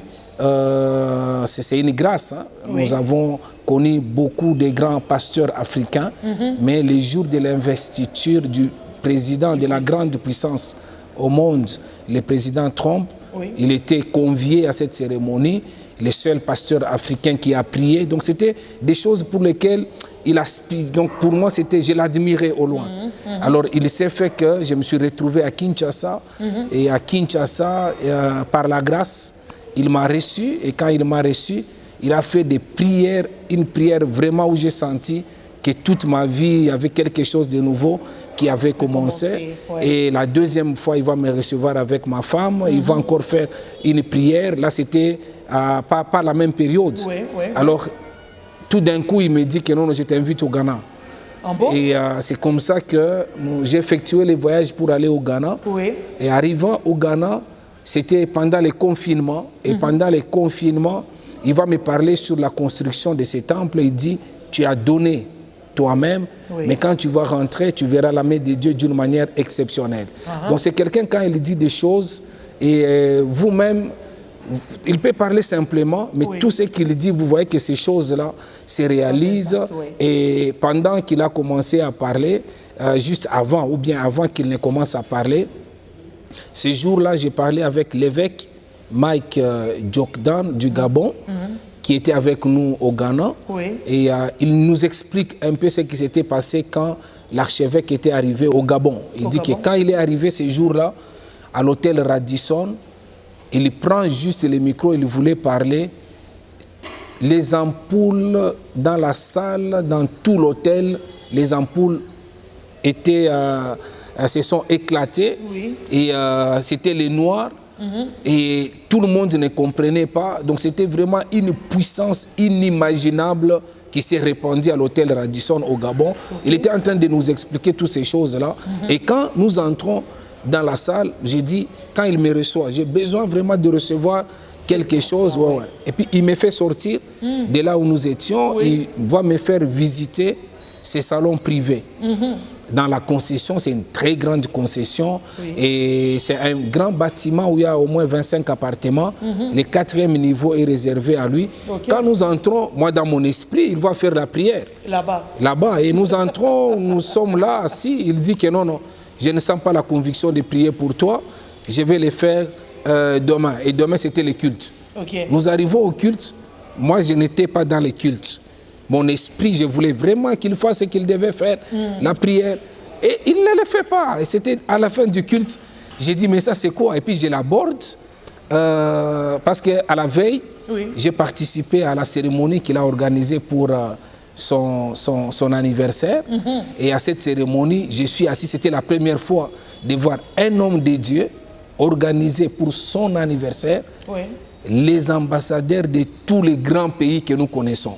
c'est une grâce, nous avons connu beaucoup de grands pasteurs africains, mais les jours de l'investiture du président de la grande puissance au monde, le président Trump, il était convié à cette cérémonie. Le seul pasteur africain qui a prié. Donc c'était des choses pour lesquelles il aspire. Donc pour moi, je l'admirais au loin. Alors il s'est fait que je me suis retrouvé à Kinshasa. Et à Kinshasa, par la grâce, il m'a reçu. Et quand il m'a reçu, il a fait des prières, une prière vraiment où j'ai senti que toute ma vie, il y avait quelque chose de nouveau qui avait commencé. Et la deuxième fois, il va me recevoir avec ma femme. Il va encore faire une prière. Là, c'était pas la même période. Alors, tout d'un coup, il me dit que non, je t'invite au Ghana. Et c'est comme ça que j'ai effectué le voyage pour aller au Ghana. Et arrivant au Ghana, c'était pendant les confinements. Et pendant les confinements, il va me parler sur la construction de ces temples. Il dit, tu as donné toi-même, mais quand tu vas rentrer, tu verras la main de Dieu d'une manière exceptionnelle. Donc c'est quelqu'un, quand il dit des choses, et vous-même, il peut parler simplement, mais tout ce qu'il dit, vous voyez que ces choses-là se réalisent. Et pendant qu'il a commencé à parler, juste avant, ou bien avant qu'il ne commence à parler, ce jour-là, j'ai parlé avec l'évêque Mike Djokdan du Gabon, qui était avec nous au Ghana. Et il nous explique un peu ce qui s'était passé quand l'archevêque était arrivé au Gabon. Il dit que quand il est arrivé ces jours-là, à l'hôtel Radisson, il prend juste le micro, il voulait parler. Les ampoules dans la salle, dans tout l'hôtel, les ampoules se sont éclatées. Et c'était les noirs. Et tout le monde ne comprenait pas. Donc c'était vraiment une puissance inimaginable qui s'est répandue à l'hôtel Radisson au Gabon. Il était en train de nous expliquer toutes ces choses-là. Et quand nous entrons dans la salle, j'ai dit, quand il me reçoit, j'ai besoin vraiment de recevoir quelque chose. Et puis il me fait sortir de là où nous étions. Il va me faire visiter ses salons privés. Dans la concession, c'est une très grande concession. Et c'est un grand bâtiment où il y a au moins 25 appartements. Le 4e niveau est réservé à lui. Quand nous entrons, moi dans mon esprit, il va faire la prière. Là-bas. Et nous entrons, nous sommes là assis. Il dit que non, je ne sens pas la conviction de prier pour toi. Je vais le faire demain. Et demain, c'était le culte. Nous arrivons au culte. Moi, je n'étais pas dans le culte. Mon esprit, je voulais vraiment qu'il fasse ce qu'il devait faire, la prière. Et il ne le fait pas. Et c'était à la fin du culte. J'ai dit, mais ça c'est quoi? Et puis je l'aborde. Parce qu'à la veille, j'ai participé à la cérémonie qu'il a organisée pour son anniversaire. Et à cette cérémonie, je suis assis. C'était la première fois de voir un homme de Dieu organisé pour son anniversaire. Les ambassadeurs de tous les grands pays que nous connaissons.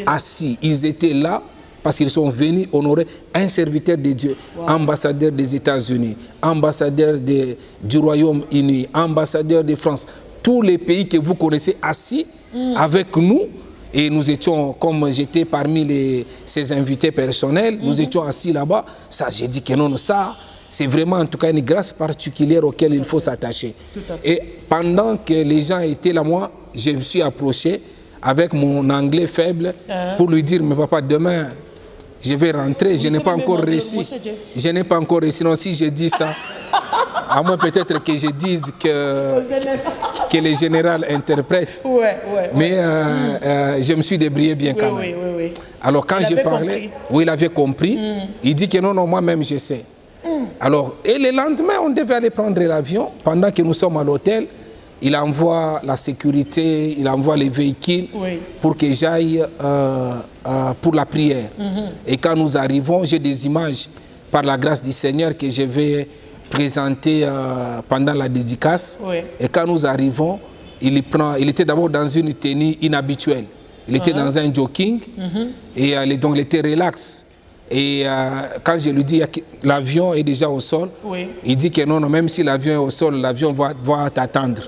Assis, ils étaient là parce qu'ils sont venus honorer un serviteur de Dieu, ambassadeur des États-Unis, ambassadeur du Royaume-Uni, ambassadeur de France, tous les pays que vous connaissez assis avec nous. Et nous étions, comme j'étais parmi ces invités personnels, nous étions assis là-bas. Ça, j'ai dit que non, ça, c'est vraiment en tout cas une grâce particulière auquel il faut s'attacher. Et pendant que les gens étaient là, moi, je me suis approché avec mon anglais faible pour lui dire, mais papa, demain, je vais rentrer, je n'ai pas encore réussi. Je n'ai pas encore réussi. Non, si je dis ça, à moins peut-être que je dise que le général interprète. Mais je me suis débrouillé bien quand même. Alors quand j'ai parlé, il avait compris. Il dit que non, moi-même je sais. Alors, et le lendemain, on devait aller prendre l'avion. Pendant que nous sommes à l'hôtel, il envoie la sécurité, il envoie les véhicules pour que j'aille pour la prière. Et quand nous arrivons, j'ai des images par la grâce du Seigneur que je vais présenter pendant la dédicace. Et quand nous arrivons, il était d'abord dans une tenue inhabituelle. Il était dans un jogging et donc il était relax. Et quand je lui dis que l'avion est déjà au sol, il dit que non, même si l'avion est au sol, l'avion va t'attendre.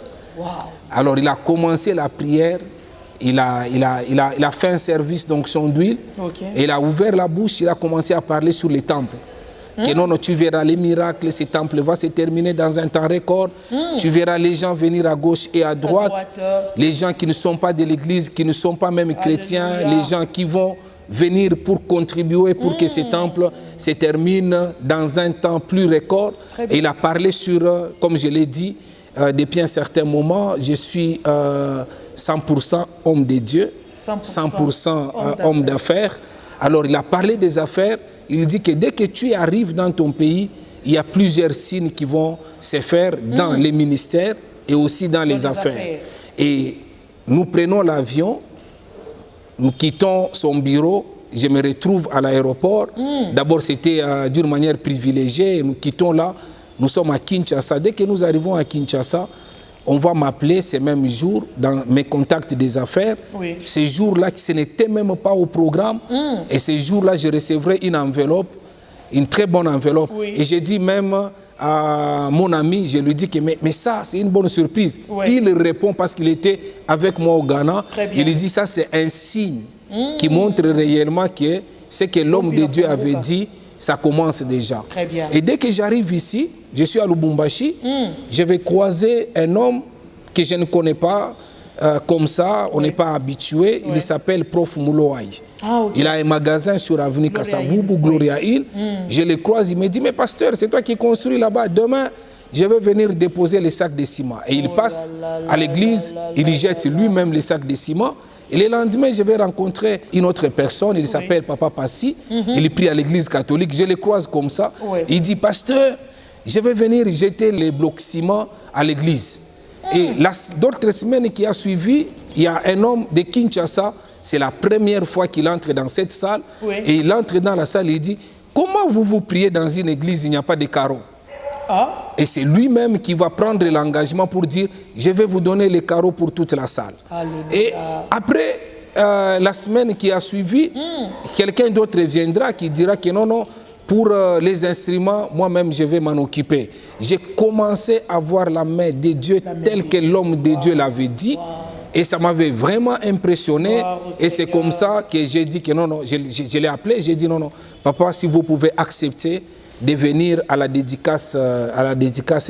Alors il a commencé la prière, il a fait un service d'onction d'huile, et il a ouvert la bouche, il a commencé à parler sur les temples. Que non, tu verras les miracles, ce temple va se terminer dans un temps record. Tu verras les gens venir à gauche et à droite, les gens qui ne sont pas de l'église, qui ne sont pas même chrétiens, les gens qui vont venir pour contribuer pour que ce temple se termine dans un temps plus record. Et il a parlé sur, comme je l'ai dit, depuis un certain moment, je suis 100% homme de Dieu, 100% homme d'affaires. Alors il a parlé des affaires, il dit que dès que tu arrives dans ton pays, il y a plusieurs signes qui vont se faire dans les ministères et aussi dans les affaires. Et nous prenons l'avion, nous quittons son bureau, je me retrouve à l'aéroport. D'abord c'était d'une manière privilégiée, nous quittons là, nous sommes à Kinshasa. Dès que nous arrivons à Kinshasa, on va m'appeler ce même jour dans mes contacts des affaires. Ces jours-là, ce n'était même pas au programme. Et ces jours-là, je recevrai une enveloppe, une très bonne enveloppe. Et j'ai dit même à mon ami, je lui dis que mais ça, c'est une bonne surprise. Il répond parce qu'il était avec moi au Ghana. Il dit ça, c'est un signe qui montre réellement que ce que l'homme de Dieu avait dit, ça commence déjà. Et dès que j'arrive ici, je suis à Lubumbashi, je vais croiser un homme que je ne connais pas comme ça, on n'est pas habitué. Il s'appelle Prof Mouloaï. Il a un magasin sur avenue Kassavubu, Gloria Hill. Je le croise, il me dit, mais pasteur, c'est toi qui construis là-bas. Demain, je vais venir déposer les sacs de ciment. Et il passe à l'église, il y jette lui-même les sacs de ciment. Et le lendemain, je vais rencontrer une autre personne, il s'appelle Papa Passi, il prie à l'église catholique, je le croise comme ça. Il dit, pasteur, je vais venir jeter les blocs ciment à l'église. Et d'autres semaines qui a suivi, il y a un homme de Kinshasa, c'est la première fois qu'il entre dans cette salle, et il entre dans la salle et il dit, comment vous priez dans une église, il n'y a pas de carreaux? Et c'est lui-même qui va prendre l'engagement pour dire, je vais vous donner les carreaux pour toute la salle. Alléluia. Et après la semaine qui a suivi, quelqu'un d'autre viendra qui dira que non, pour les instruments, moi-même je vais m'en occuper. J'ai commencé à voir la main de Dieu telle que l'homme de Dieu l'avait dit. Et ça m'avait vraiment impressionné. Et c'est comme ça que j'ai dit que non, je l'ai appelé, j'ai dit non, papa, si vous pouvez accepter de venir à la dédicace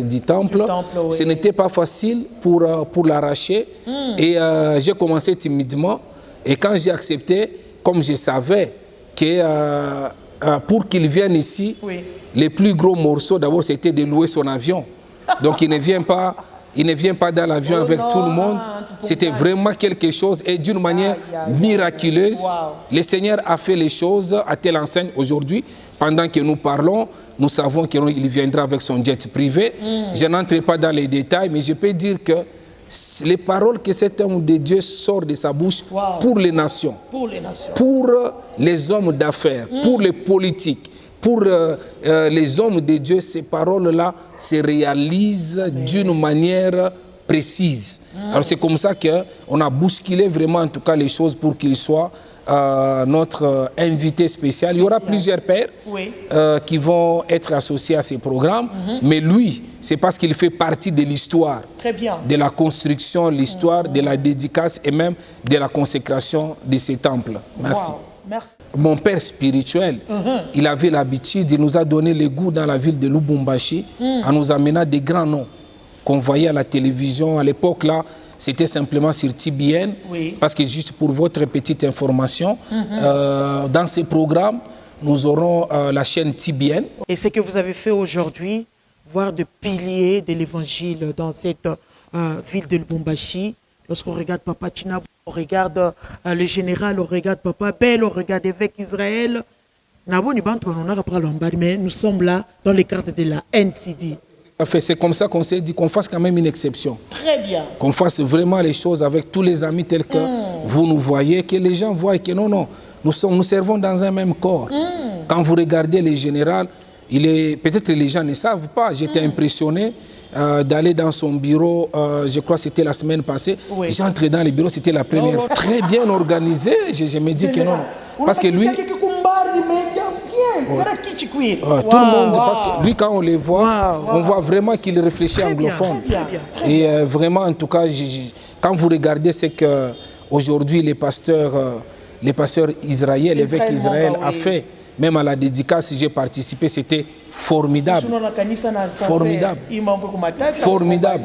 du temple. Ce n'était pas facile pour l'arracher. Et j'ai commencé timidement. Et quand j'ai accepté, comme je savais que pour qu'il vienne ici, les plus gros morceaux, d'abord, c'était de louer son avion. Donc il ne vient pas dans l'avion avec tout le monde. C'était vraiment quelque chose. Et d'une manière miraculeuse, le Seigneur a fait les choses à telle enseigne aujourd'hui. Pendant que nous parlons, nous savons qu'il viendra avec son jet privé. Je n'entre pas dans les détails, mais je peux dire que les paroles que cet homme de Dieu sort de sa bouche pour les nations, pour les hommes d'affaires, pour les politiques, pour les hommes de Dieu, ces paroles-là se réalisent d'une manière précise. Alors c'est comme ça qu'on a bousculé vraiment en tout cas les choses pour qu'il soit notre invité spécial. Il y aura plusieurs pères qui vont être associés à ces programmes, mais lui, c'est parce qu'il fait partie de l'histoire, de la construction, l'histoire de la dédicace et même de la consécration de ces temples. Merci. Merci. Mon père spirituel, il avait l'habitude, il nous a donné le goût dans la ville de Lubumbashi en nous amenant des grands noms qu'on voyait à la télévision. À l'époque, là, c'était simplement sur TBN, parce que juste pour votre petite information, dans ces programmes, nous aurons la chaîne TBN. Et ce que vous avez fait aujourd'hui, voir de piliers de l'évangile dans cette ville de Lubumbashi, lorsqu'on regarde Papa Tshinabu, on regarde le général, on regarde Papa Bell, on regarde l'évêque Israël, mais nous sommes là dans les cartes de la NCD. C'est comme ça qu'on s'est dit qu'on fasse quand même une exception. Très bien. Qu'on fasse vraiment les choses avec tous les amis tels que vous nous voyez, que les gens voient que non, nous servons dans un même corps. Quand vous regardez les généraux, peut-être que les gens ne savent pas, j'étais impressionné d'aller dans son bureau, je crois que c'était la semaine passée. J'entre dans le bureau, c'était la première fois. Très bien organisé, je me dis que non. Parce que lui... tout le monde, parce que lui, quand on les voit, on voit vraiment qu'il réfléchit anglophone. Et vraiment, en tout cas, quand vous regardez ce que aujourd'hui les pasteurs Israël, l'évêque Israël a fait, même à la dédicace, j'ai participé, c'était formidable. Formidable.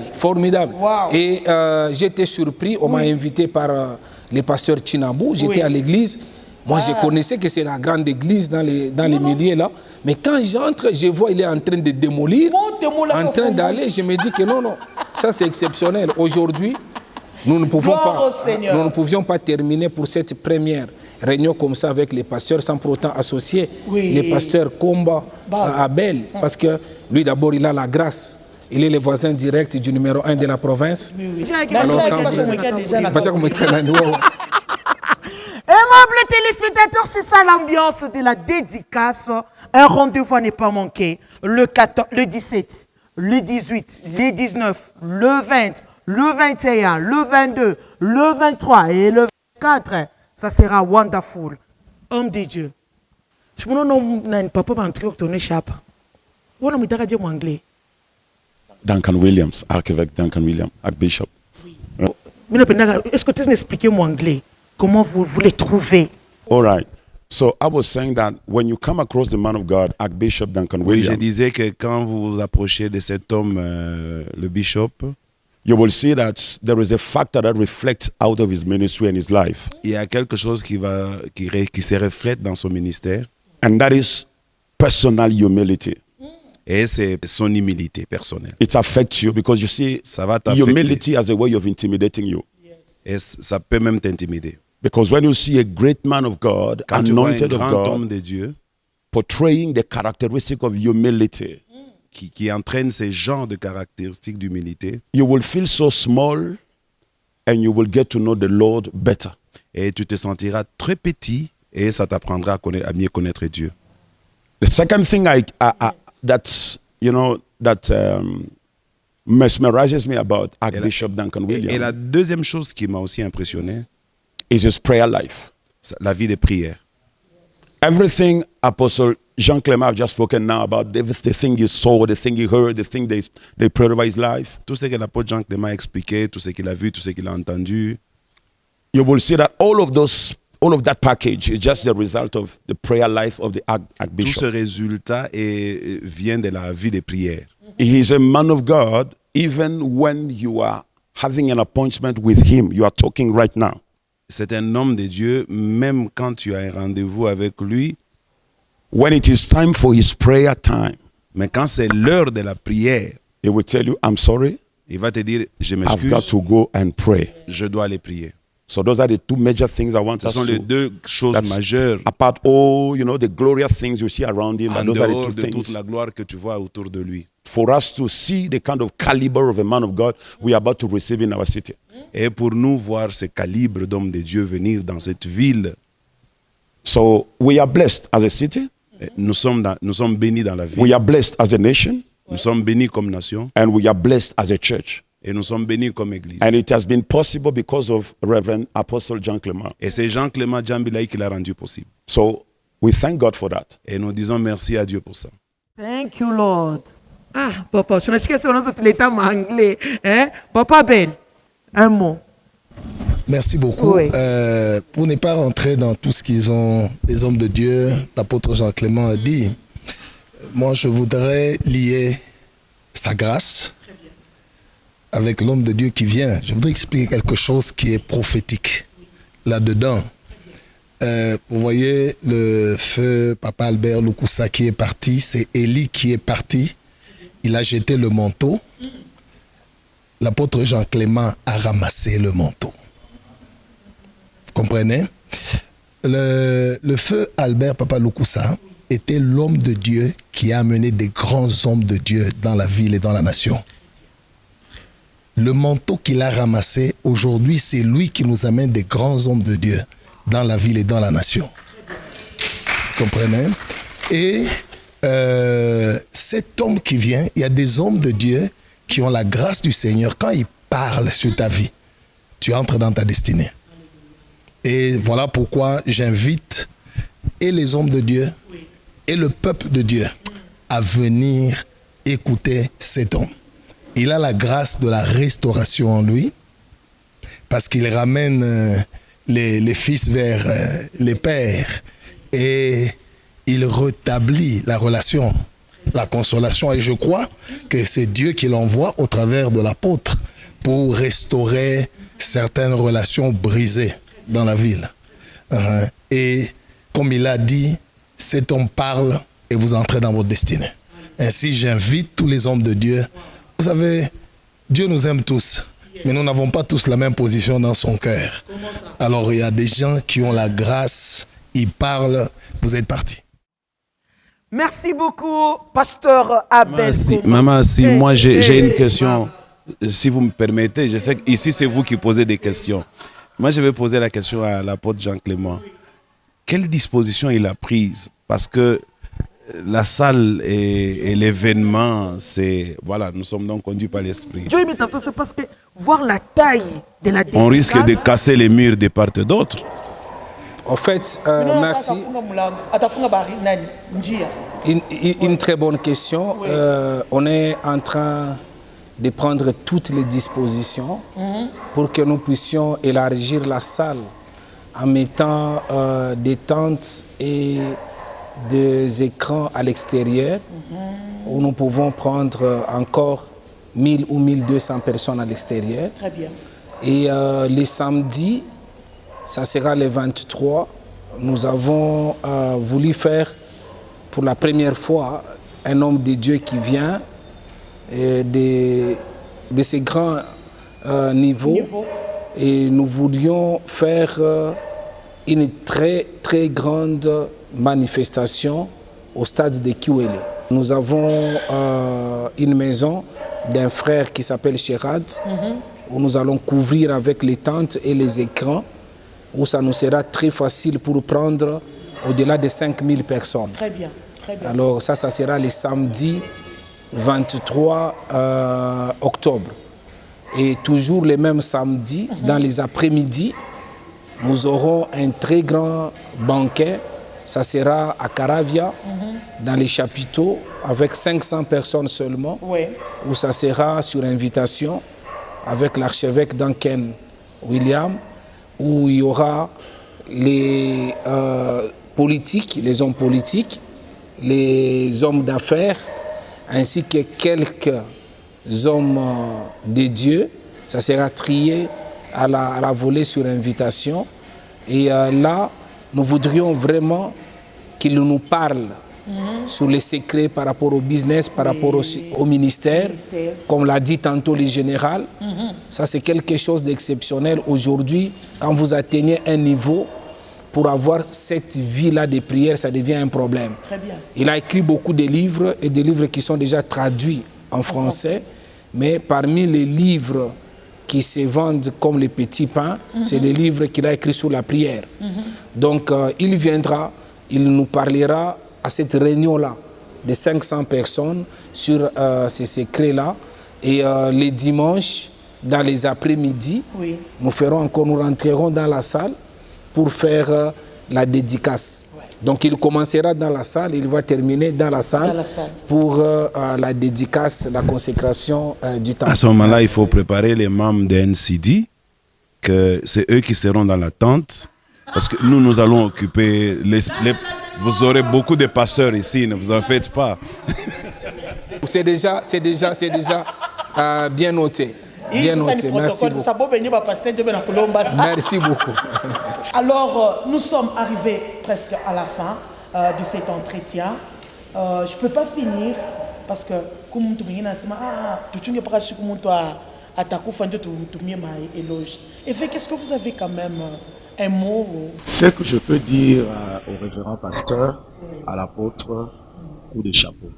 Et j'étais surpris, on m'a invité par le pasteur Tshinabu, j'étais à l'église. Moi, je connaissais que c'est la grande église dans les milieux là. Mais quand j'entre, je vois il est en train de démolir, en train d'aller. Je me dis que non, ça c'est exceptionnel. Aujourd'hui, nous ne pouvions pas terminer pour cette première réunion comme ça avec les pasteurs sans pour autant associer les pasteurs Komba à Abel. Parce que lui d'abord, il a la grâce. Il est le voisin direct du numéro 1 de la province. Alors Aimables téléspectateurs, c'est ça l'ambiance de la dédicace. Un rendez-vous à ne pas manquer. Le 17, le 18, le 19, le 20, le 21, le 22, le 23 et le 24. Ça sera wonderful. Homme de Dieu. Je me demande papa va tourner chape. Où on m'a dit anglais. Duncan Williams, archevêque Duncan Williams, archbishop. Est-ce que tu peux expliquer mon anglais? Comment vous les trouvez? All right. So I was saying that when you come across the man of God, Archbishop Duncan Williams, je disais que quand vous vous approchez de cet homme, le bishop, you will see that there is a factor that reflects out of his ministry and his life. Il y a quelque chose qui se reflète dans son ministère. And that is personal humility. Et c'est son humilité personnelle. It affects you because you see, Ça va t'affecter. humility has a way of intimidating you. Et ça peut même t'intimider. Because when you see a great man of God, Quand tu vois un anointed of grand homme God, de Dieu portraying the characteristic of humility, qui entraîne ces genres de caractéristiques d'humilité, you will feel so small and you will get to know the Lord better. et tu te sentiras très petit et ça t'apprendra à mieux connaître Dieu. The second thing that mesmerizes me about Archbishop Duncan Et Williams la deuxième chose qui m'a aussi impressionné, is his prayer life. c'est la vie de prière. Everything Apostle Jean Clément have just spoken now about, the thing he saw, the thing he heard, the thing they prayed over his life, Tout ce que l'apôtre Jean Clément a expliqué, tout ce qu'il a vu, tout ce qu'il a entendu, you will see that all of that package is just the result of the prayer life of the tout Archbishop. ce résultat vient de la vie de prière. He is a man of God. Even when you are having an appointment with him, you are talking right now. C'est un homme de Dieu, même quand tu as un rendez-vous avec lui, When it is time for his prayer time, mais quand c'est l'heure de la prière, he will tell you, I'm sorry, il va te dire, je I've got m'excuse, to go and pray. je dois aller prier. So those are the two major things I want Ce us sont les to. deux choses That's majeures, apart all, the glorious things you see around him, en and those are dehors the two de toute things. la gloire que tu vois autour de lui. For us to see the kind of caliber of a man of God we are about to receive in our city. Et pour nous voir ce calibre d'homme de Dieu venir dans cette ville, So we are blessed as a city, nous sommes bénis dans la we ville, are blessed as a nation, nous sommes bénis comme nation, and we are blessed as a church. et nous sommes bénis comme église. And it has been possible because of Reverend Apostle Jean Clément. Et c'est Jean Clément Djambilai qui l'a rendu possible. So we thank God for that. Et nous disons merci à Dieu pour ça. Thank you, Lord. Ah, papa, je ne sais pas si on a l'état anglais. Hein? Papa Ben, un mot. Merci beaucoup. Oui. Pour ne pas rentrer dans tout ce qu'ils ont, les hommes de Dieu, l'apôtre Jean Clément a dit, moi je voudrais lier sa grâce avec l'homme de Dieu qui vient. Je voudrais expliquer quelque chose qui est prophétique là-dedans. Vous voyez le feu Papa Albert Lukusa qui est parti, c'est Élie qui est parti, il a jeté le manteau. L'apôtre Jean Clément a ramassé le manteau. Vous comprenez? Le feu Albert Papa Lukusa était l'homme de Dieu qui a amené des grands hommes de Dieu dans la ville et dans la nation. Le manteau qu'il a ramassé, aujourd'hui, c'est lui qui nous amène des grands hommes de Dieu dans la ville et dans la nation. Vous comprenez? Et cet homme qui vient, il y a des hommes de Dieu qui ont la grâce du Seigneur. Quand ils parlent sur ta vie, tu entres dans ta destinée. Et voilà pourquoi j'invite et les hommes de Dieu et le peuple de Dieu à venir écouter cet homme. Il a la grâce de la restauration en lui parce qu'il ramène les fils vers les pères et il rétablit la relation, la consolation. Et je crois que c'est Dieu qui l'envoie au travers de l'apôtre pour restaurer certaines relations brisées dans la ville. Et comme il a dit, cet homme parle et vous entrez dans votre destinée. Ainsi, j'invite tous les hommes de Dieu. Vous savez, Dieu nous aime tous, mais nous n'avons pas tous la même position dans son cœur. Alors, il y a des gens qui ont la grâce, ils parlent, vous êtes partis. Merci beaucoup, pasteur Abel. Maman, si moi j'ai une question, si vous me permettez, je sais qu'ici c'est vous qui posez des questions. Moi, je vais poser la question à l'apôtre Jean Clément. Quelle disposition il a prise? Parce que la salle et l'événement, c'est... Voilà, nous sommes donc conduits par l'Esprit. Dieu imite à toi, c'est parce que voir la taille de la dédicace... On risque de casser les murs de part et d'autre. En fait, merci. Une très bonne question. On est en train de prendre toutes les dispositions pour que nous puissions élargir la salle en mettant des tentes et des écrans à l'extérieur où nous pouvons prendre encore 1000 ou 1200 personnes à l'extérieur. Très bien. Et les samedis, ça sera le 23, nous avons voulu faire pour la première fois un homme de Dieu qui vient de ces grands niveaux. Et nous voulions faire une très très grande manifestation au stade de Kiwele. Nous avons une maison d'un frère qui s'appelle Sherad, où nous allons couvrir avec les tentes et les écrans, où ça nous sera très facile pour prendre au-delà de 5000 personnes. Très bien, très bien. Alors ça sera le samedi 23 octobre. Et toujours le même samedi, dans les après-midi, nous aurons un très grand banquet. Ça sera à Caravia, dans les chapiteaux, avec 500 personnes seulement, où ça sera sur invitation avec l'archevêque Duncan William, où il y aura les politiques, les hommes politiques, les hommes d'affaires, ainsi que quelques hommes de Dieu. Ça sera trié à la volée sur invitation. Et là, nous voudrions vraiment qu'il nous parle sur les secrets par rapport au business, par rapport au ministère. Comme l'a dit tantôt le général, ça c'est quelque chose d'exceptionnel. Aujourd'hui, quand vous atteignez un niveau, pour avoir cette vie-là de prière, ça devient un problème. Très bien. Il a écrit beaucoup de livres, et des livres qui sont déjà traduits en français. Mais parmi les livres qui se vendent comme les petits pains, c'est des livres qu'il a écrits sur la prière. Donc il viendra, il nous parlera à cette réunion-là de 500 personnes sur ces secrets-là. Et les dimanches, dans les après-midi, nous rentrerons dans la salle pour faire la dédicace. Donc il commencera dans la salle, il va terminer dans la salle, pour la dédicace, la consécration du temple. À ce moment-là, il faut préparer les membres de NCD, que c'est eux qui seront dans la tente, parce que nous allons occuper vous aurez beaucoup de pasteurs ici, ne vous en faites pas. C'est déjà bien noté. Bien noté, merci beaucoup. Merci beaucoup. Alors, nous sommes arrivés presque à la fin de cet entretien. Je ne peux pas finir parce que comme tu et fait, qu'est-ce que vous avez quand même un mot? Ce que je peux dire au révérend pasteur, à l'apôtre, coup de chapeau.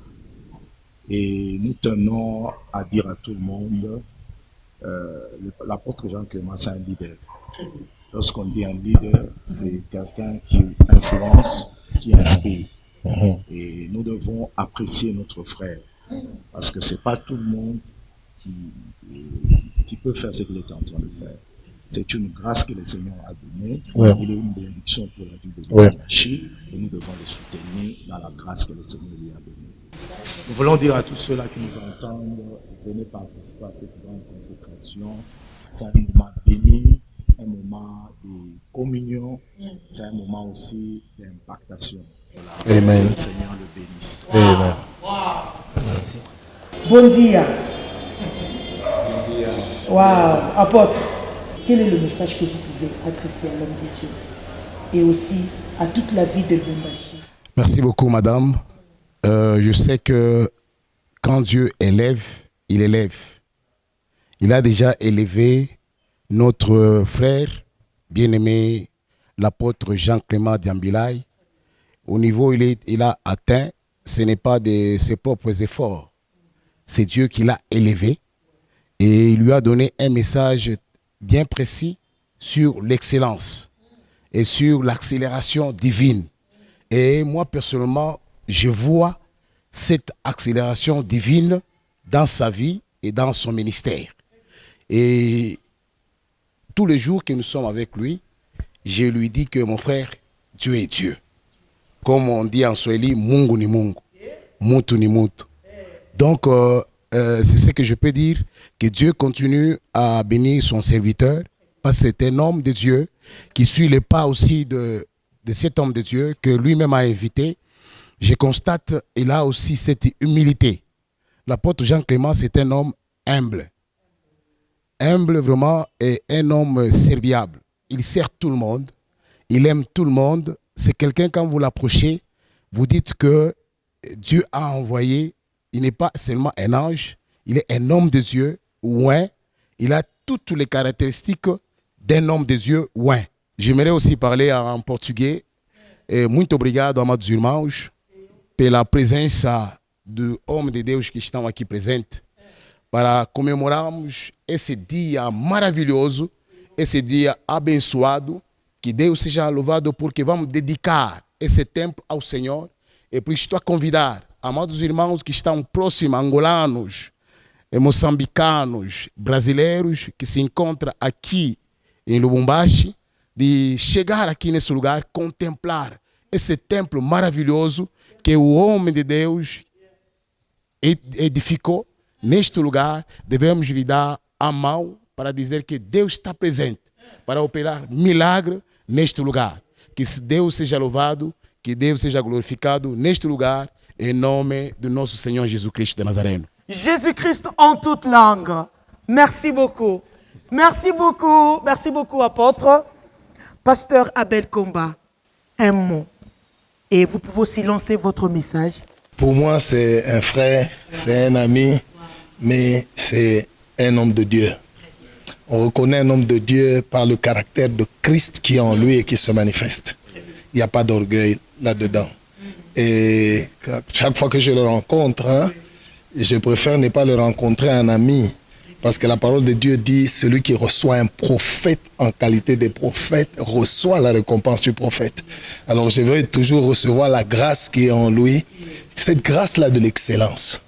Et nous tenons à dire à tout le monde, l'apôtre Jean Clément, c'est un leader. Lorsqu'on dit un leader, c'est quelqu'un qui influence, qui inspire. Et nous devons apprécier notre frère. Parce que ce n'est pas tout le monde qui peut faire ce qu'il est en train de faire. C'est une grâce que le Seigneur a donnée. Il est une bénédiction pour la vie de Boniachi. Et nous devons le soutenir dans la grâce que le Seigneur lui a donnée. Nous voulons dire à tous ceux-là qui nous entendent, venez participer à cette grande consécration. C'est un moment béni, un moment de communion, c'est un moment aussi d'impactation. Voilà. Amen. Que le Seigneur le bénisse. Amen. Merci. Bon dia. Waouh, apôtre, quel est le message que vous pouvez adresser à l'homme de Dieu et aussi à toute la vie de Lubumbashi? Merci beaucoup, madame. Je sais que quand Dieu élève, il élève. Il a déjà élevé notre frère bien-aimé, l'apôtre Jean-Clément Diambilai. Au niveau où il a atteint, ce n'est pas de ses propres efforts. C'est Dieu qui l'a élevé et il lui a donné un message bien précis sur l'excellence et sur l'accélération divine. Et moi, personnellement, je vois cette accélération divine dans sa vie et dans son ministère. Et tous les jours que nous sommes avec lui, je lui dis que mon frère, Dieu est Dieu. Comme on dit en Swahili, Mungu ni Mungu, Mutu ni Mutu. Donc, c'est ce que je peux dire, que Dieu continue à bénir son serviteur, parce que c'est un homme de Dieu qui suit les pas aussi de cet homme de Dieu que lui-même a invité. Je constate, il a aussi cette humilité. L'apôtre Jean Clément, c'est un homme humble. Humble vraiment et un homme serviable. Il sert tout le monde, il aime tout le monde. C'est quelqu'un, quand vous l'approchez, vous dites que Dieu a envoyé, il n'est pas seulement un ange, il est un homme de Dieu, ouais. Il a toutes les caractéristiques d'un homme de Dieu, ouais. J'aimerais aussi parler en português. Muito obrigado, amados irmãos, pela presença do homem de Deus que estão aqui presentes para comemorarmos esse dia maravilhoso, esse dia abençoado. Que Deus seja louvado porque vamos dedicar esse tempo ao Senhor. E por isso estou a convidar amados irmãos que estão próximos, angolanos, moçambicanos, brasileiros que se encontram aqui em Lubumbashi, de chegar aqui nesse lugar, contemplar esse templo maravilhoso que o homem de Deus edificou neste lugar. Devemos lhe dar a mão para dizer que Deus está presente para operar milagre neste lugar. Que Deus seja louvado, que Deus seja glorificado neste lugar, em nome do nosso Senhor Jesus Cristo de Nazareno. Jésus-Christ en toute langue. Merci beaucoup. Merci beaucoup. Merci beaucoup, apôtre. Pasteur Abel Komba, un mot. Et vous pouvez aussi lancer votre message. Pour moi, c'est un frère, c'est un ami, mais c'est un homme de Dieu. On reconnaît un homme de Dieu par le caractère de Christ qui est en lui et qui se manifeste. Il n'y a pas d'orgueil là-dedans. Et chaque fois que je le rencontre, je préfère ne pas le rencontrer un ami. Parce que la parole de Dieu dit, celui qui reçoit un prophète en qualité de prophète reçoit la récompense du prophète. Alors je veux toujours recevoir la grâce qui est en lui. Cette grâce-là de l'excellence.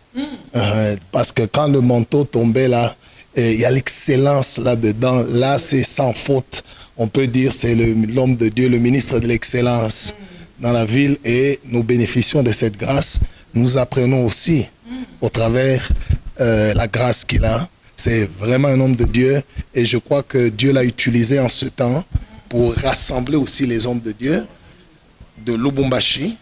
Parce que quand le manteau tombait là, il y a l'excellence là-dedans. Là, c'est sans faute. On peut dire c'est l'homme de Dieu, le ministre de l'excellence dans la ville. Et nous bénéficions de cette grâce. Nous apprenons aussi au travers la grâce qu'il a. C'est vraiment un homme de Dieu et je crois que Dieu l'a utilisé en ce temps pour rassembler aussi les hommes de Dieu de Lubumbashi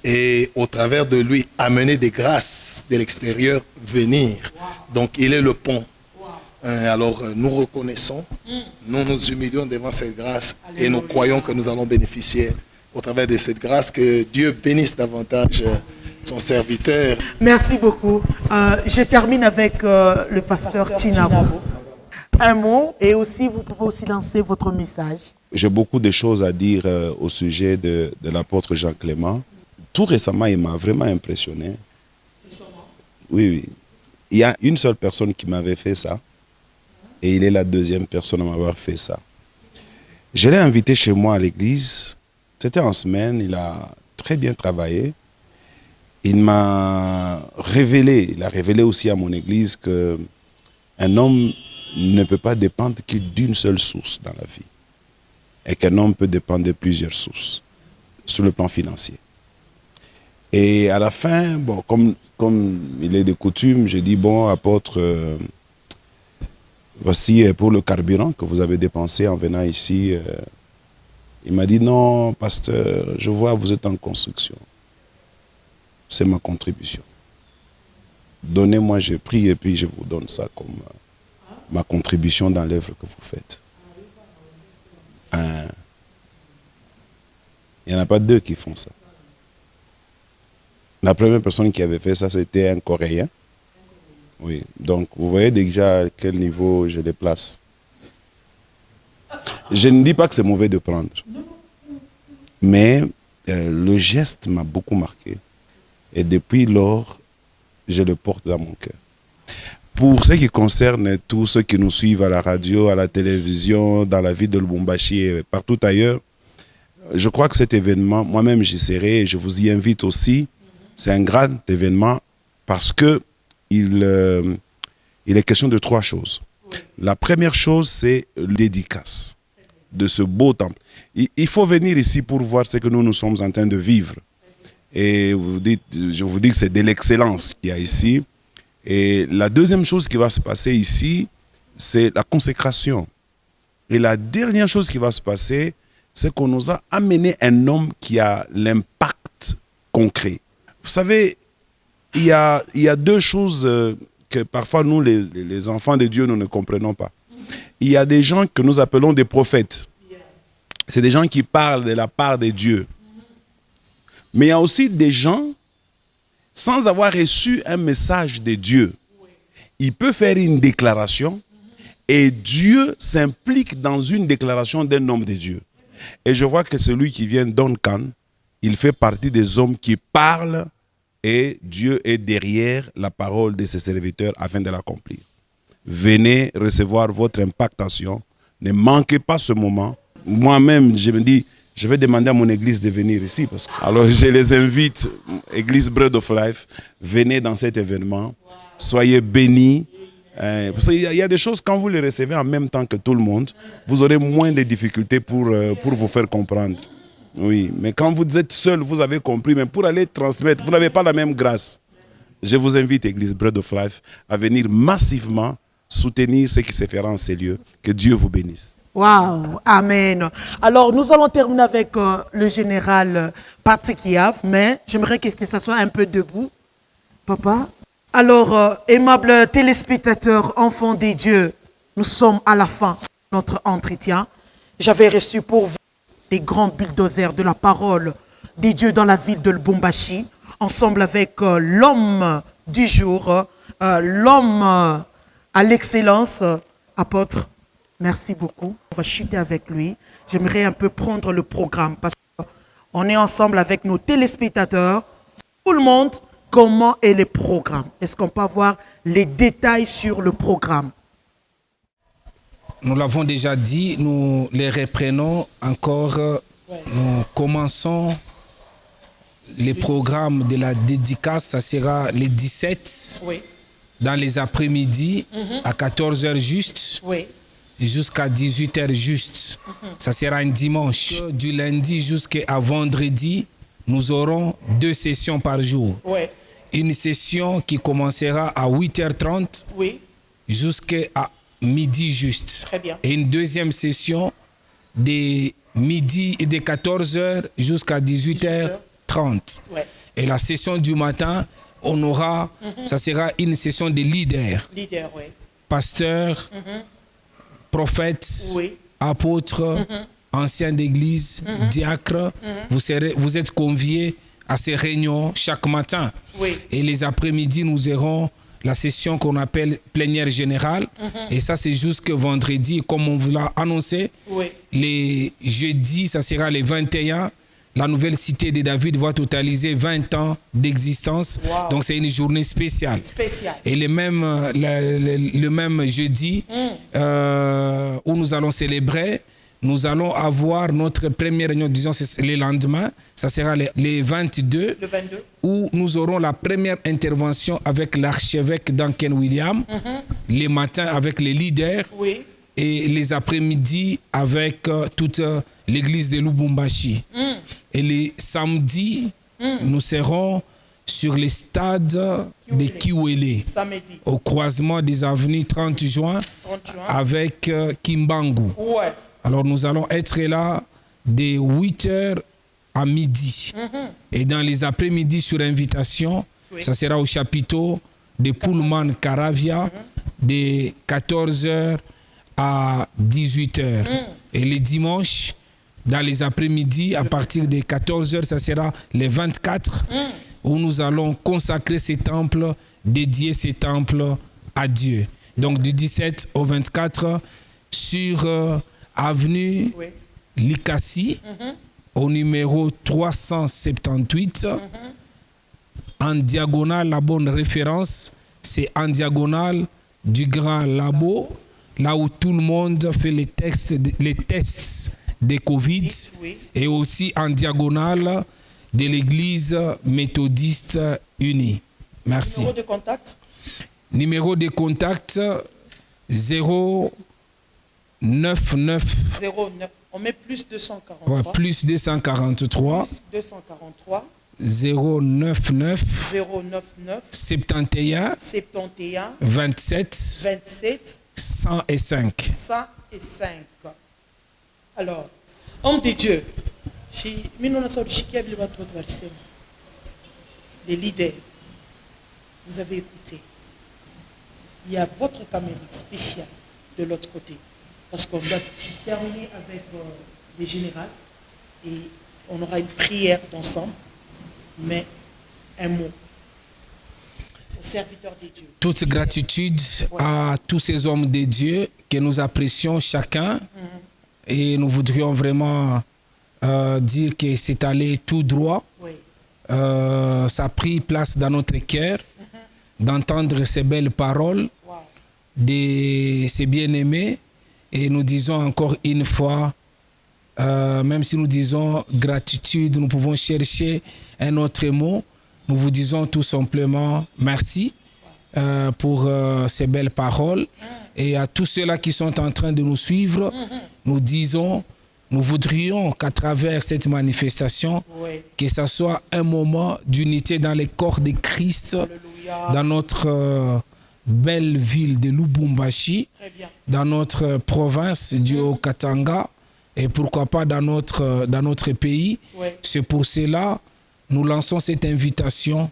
et au travers de lui amener des grâces de l'extérieur venir. Donc il est le pont. Alors nous reconnaissons, nous nous humilions devant cette grâce et nous croyons que nous allons bénéficier au travers de cette grâce. Que Dieu bénisse davantage son serviteur. Merci beaucoup. Je termine avec le pasteur Tinabo. Un mot et aussi vous pouvez aussi lancer votre message. J'ai beaucoup de choses à dire au sujet de l'apôtre Jean Clément. Tout récemment, il m'a vraiment impressionné. Oui, oui. Il y a une seule personne qui m'avait fait ça et il est la deuxième personne à m'avoir fait ça. Je l'ai invité chez moi à l'église. C'était en semaine, il a très bien travaillé. Il m'a révélé, il a révélé aussi à mon église qu'un homme ne peut pas dépendre que d'une seule source dans la vie. Et qu'un homme peut dépendre de plusieurs sources sur le plan financier. Et à la fin, bon, comme il est de coutume, j'ai dit, bon, apôtre, voici pour le carburant que vous avez dépensé en venant ici. Il m'a dit, non, pasteur, je vois, vous êtes en construction. C'est ma contribution. Donnez-moi, je prie et puis je vous donne ça comme ma contribution dans l'œuvre que vous faites. Il n'y en a pas deux qui font ça. La première personne qui avait fait ça, c'était un Coréen. Oui, donc vous voyez déjà à quel niveau je les place. Je ne dis pas que c'est mauvais de prendre. Mais le geste m'a beaucoup marqué. Et depuis lors, je le porte dans mon cœur. Pour ce qui concerne tous ceux qui nous suivent à la radio, à la télévision, dans la ville de Lubumbashi et partout ailleurs, je crois que cet événement, moi-même j'y serai et je vous y invite aussi. C'est un grand événement parce que il est question de trois choses. La première chose, c'est le dédicace de ce beau temple. Il faut venir ici pour voir ce que nous sommes en train de vivre. Et je vous dis que c'est de l'excellence qu'il y a ici. Et la deuxième chose qui va se passer ici, c'est la consécration. Et la dernière chose qui va se passer, c'est qu'on nous a amené un homme qui a l'impact concret. Vous savez, il y a deux choses que parfois nous, les enfants de Dieu, nous ne comprenons pas. Il y a des gens que nous appelons des prophètes. C'est des gens qui parlent de la part de Dieu. Mais il y a aussi des gens sans avoir reçu un message de Dieu. Il peut faire une déclaration et Dieu s'implique dans une déclaration d'un homme de Dieu. Et je vois que celui qui vient d'Oncan, il fait partie des hommes qui parlent et Dieu est derrière la parole de ses serviteurs afin de l'accomplir. Venez recevoir votre impactation. Ne manquez pas ce moment. Moi-même, je me dis, je vais demander à mon église de venir ici. Alors je les invite, église Bread of Life, venez dans cet événement. Soyez bénis. Parce qu'il y a des choses, quand vous les recevez en même temps que tout le monde, vous aurez moins de difficultés pour vous faire comprendre. Oui, mais quand vous êtes seul, vous avez compris, mais pour aller transmettre, vous n'avez pas la même grâce. Je vous invite, Église Bread of Life, à venir massivement soutenir ce qui se fera en ces lieux. Que Dieu vous bénisse. Waouh, amen. Alors, nous allons terminer avec le général Patrick Yav, mais j'aimerais que ça soit un peu debout. Papa. Alors, aimables téléspectateurs, enfants des dieux, nous sommes à la fin de notre entretien. J'avais reçu pour vous des grands bulldozers de la parole des dieux dans la ville de Lubumbashi, ensemble avec l'homme du jour, l'homme à l'excellence, apôtre. Merci beaucoup. On va chuter avec lui. J'aimerais un peu prendre le programme parce qu'on est ensemble avec nos téléspectateurs. Tout le monde, comment est le programme? Est-ce qu'on peut avoir les détails sur le programme? Nous l'avons déjà dit, nous les reprenons encore. Nous commençons les programmes de la dédicace. Ça sera les 17 dans les après-midi à 14h juste. Jusqu'à 18h juste. Ça sera un dimanche. Du lundi jusqu'à vendredi, nous aurons 2 sessions par jour. Une session qui commencera à 8h30 jusqu'à midi juste. Très bien. Et une deuxième session de midi et de 14h jusqu'à 18h30. Et la session du matin, on aura, ça sera une session de leaders. Pasteurs, prophètes, apôtres, anciens d'église, diacres. Vous êtes conviés à ces réunions chaque matin. Et les après-midi, nous aurons la session qu'on appelle plénière générale. Et ça, c'est jusqu'à vendredi, comme on vous l'a annoncé. Les jeudis, ça sera les 21. La nouvelle cité de David va totaliser 20 ans d'existence. Donc, c'est une journée spéciale. Et le même jeudi, où nous allons célébrer, nous allons avoir notre première réunion, disons, c'est le lendemain. Ça sera les 22, où nous aurons la première intervention avec l'archevêque Duncan William, les matins avec les leaders, et les après-midi avec toute l'église de Lubumbashi. Et les samedis, nous serons sur les stades de Kiwele, au croisement des avenues 30 juin, avec Kimbangu. Alors nous allons être là de 8h à midi. Et dans les après-midi sur invitation, ça sera au chapiteau de Pullman Caravia de 14h à 18h. Et les dimanches, dans les après-midi, à partir de 14h, ça sera les 24, où nous allons consacrer ces temples, dédier ces temples à Dieu. Donc du 17 au 24, sur avenue Likasi, au numéro 378, en diagonale, la bonne référence, c'est en diagonale du Grand Labo, là où tout le monde fait les tests de Covid, et aussi en diagonale de l'église méthodiste unie. Merci. Numéro de contact? Numéro de contact 099. 09. On met plus 243. Plus 243. Plus 243. 099. 099. 71. 71. 27. 27. 105. 105. Alors, homme de Dieu, les leaders, vous avez écouté. Il y a votre caméra spéciale de l'autre côté. Parce qu'on doit terminer avec les générales et on aura une prière d'ensemble. Mais un mot serviteurs de Dieu. Toute gratitude à tous ces hommes de Dieu que nous apprécions chacun. Et nous voudrions vraiment dire que c'est allé tout droit. Oui. Ça a pris place dans notre cœur d'entendre ces belles paroles de ces bien-aimés. Et nous disons encore une fois, même si nous disons gratitude, nous pouvons chercher un autre mot. Nous vous disons tout simplement merci pour ces belles paroles. Et à tous ceux-là qui sont en train de nous suivre, nous disons, nous voudrions qu'à travers cette manifestation, que ce soit un moment d'unité dans les corps de Christ, dans notre belle ville de Lubumbashi, dans notre province du Haut-Katanga, et pourquoi pas dans notre pays. C'est pour cela nous lançons cette invitation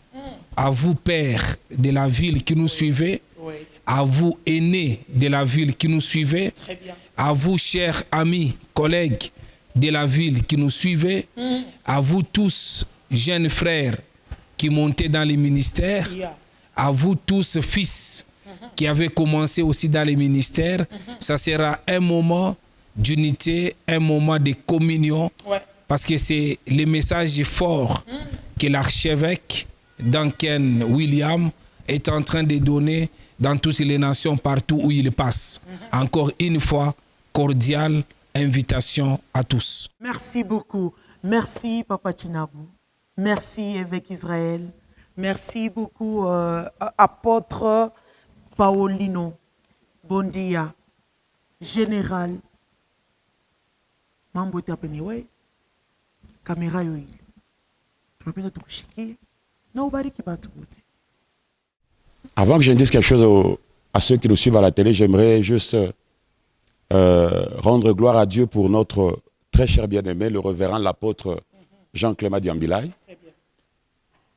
à vous, pères de la ville qui nous suivez, à vous, aînés de la ville qui nous suivez, à vous, chers amis, collègues de la ville qui nous suivez, à vous tous, jeunes frères qui montaient dans les ministères, à vous tous, fils qui avez commencé aussi dans les ministères. Ça sera un moment d'unité, un moment de communion, parce que c'est le message fort que l'archevêque Duncan William est en train de donner dans toutes les nations, partout où il passe. Encore une fois, cordiale invitation à tous. Merci beaucoup. Merci, Papa Chinabou. Merci, évêque Israël. Merci beaucoup, apôtre Paulino. Bon dia. Général. Mambo tapeni ouais. Caméra yoyi. Tunapenda tukushikie. Na ubariki batu wote. Avant que je ne dise quelque chose à ceux qui nous suivent à la télé, j'aimerais juste rendre gloire à Dieu pour notre très cher bien-aimé, le révérend l'apôtre Jean-Clément Diambilai.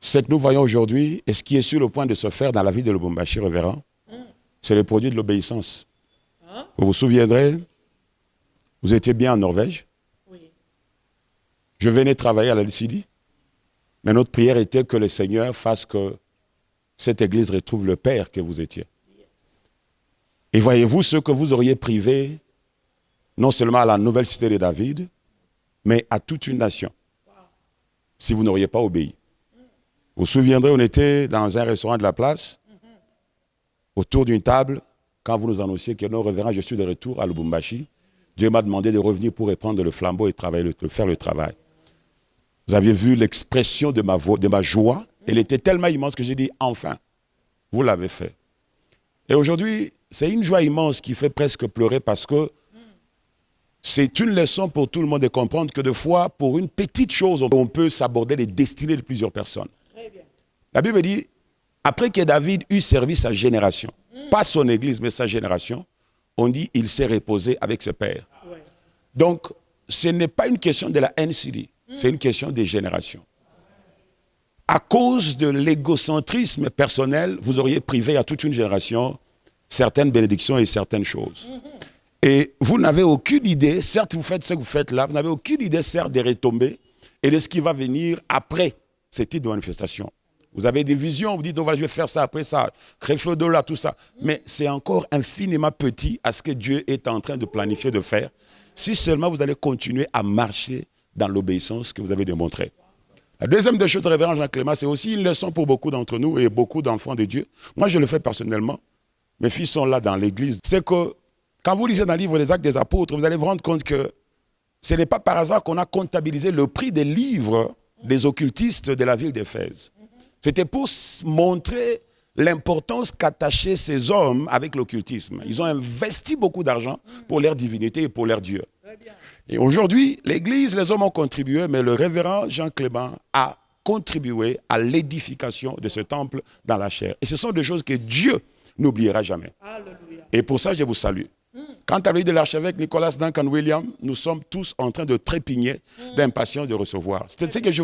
Ce que nous voyons aujourd'hui et ce qui est sur le point de se faire dans la vie de Lubumbashi, révérend, c'est le produit de l'obéissance. Vous vous souviendrez, vous étiez bien en Norvège. Je venais travailler à la LCD, mais notre prière était que le Seigneur fasse que cette église retrouve le Père que vous étiez. Et voyez-vous ce que vous auriez privé, non seulement à la nouvelle cité de David, mais à toute une nation, si vous n'auriez pas obéi. Vous vous souviendrez, on était dans un restaurant de la place, autour d'une table, quand vous nous annonciez que non, révérend, je suis de retour à Lubumbashi. Dieu m'a demandé de revenir pour reprendre le flambeau et faire le travail. Vous aviez vu l'expression de ma joie. Elle était tellement immense que j'ai dit, enfin, vous l'avez fait. Et aujourd'hui, c'est une joie immense qui fait presque pleurer parce que c'est une leçon pour tout le monde de comprendre que des fois, pour une petite chose, on peut s'aborder les destinées de plusieurs personnes. La Bible dit, après que David eut servi sa génération, pas son église, mais sa génération, on dit, il s'est reposé avec ses pères. Donc, ce n'est pas une question de la NCD, c'est une question des générations. À cause de l'égocentrisme personnel, vous auriez privé à toute une génération certaines bénédictions et certaines choses. Et vous n'avez aucune idée, certes vous faites ce que vous faites là, vous n'avez aucune idée certes des retombées et de ce qui va venir après ce type de manifestation. Vous avez des visions, vous dites, oh, voilà, je vais faire ça après ça, là, tout ça. Mais c'est encore infiniment petit à ce que Dieu est en train de planifier de faire, si seulement vous allez continuer à marcher dans l'obéissance que vous avez démontrée. La deuxième des choses, révérend Jean-Clément, c'est aussi une leçon pour beaucoup d'entre nous et beaucoup d'enfants de Dieu. Moi, je le fais personnellement. Mes filles sont là dans l'église. C'est que quand vous lisez dans le livre des Actes des Apôtres, vous allez vous rendre compte que ce n'est pas par hasard qu'on a comptabilisé le prix des livres des occultistes de la ville d'Éphèse. C'était pour montrer l'importance qu'attachaient ces hommes avec l'occultisme. Ils ont investi beaucoup d'argent pour leur divinité et pour leur Dieu. Et aujourd'hui, l'Église, les hommes ont contribué, mais le révérend Jean-Clément a contribué à l'édification de ce temple dans la chair. Et ce sont des choses que Dieu n'oubliera jamais. Alléluia. Et pour ça, je vous salue. Quant à lui de l'archevêque Nicolas Duncan William, nous sommes tous en train de trépigner d'impatience de recevoir. C'est ce que je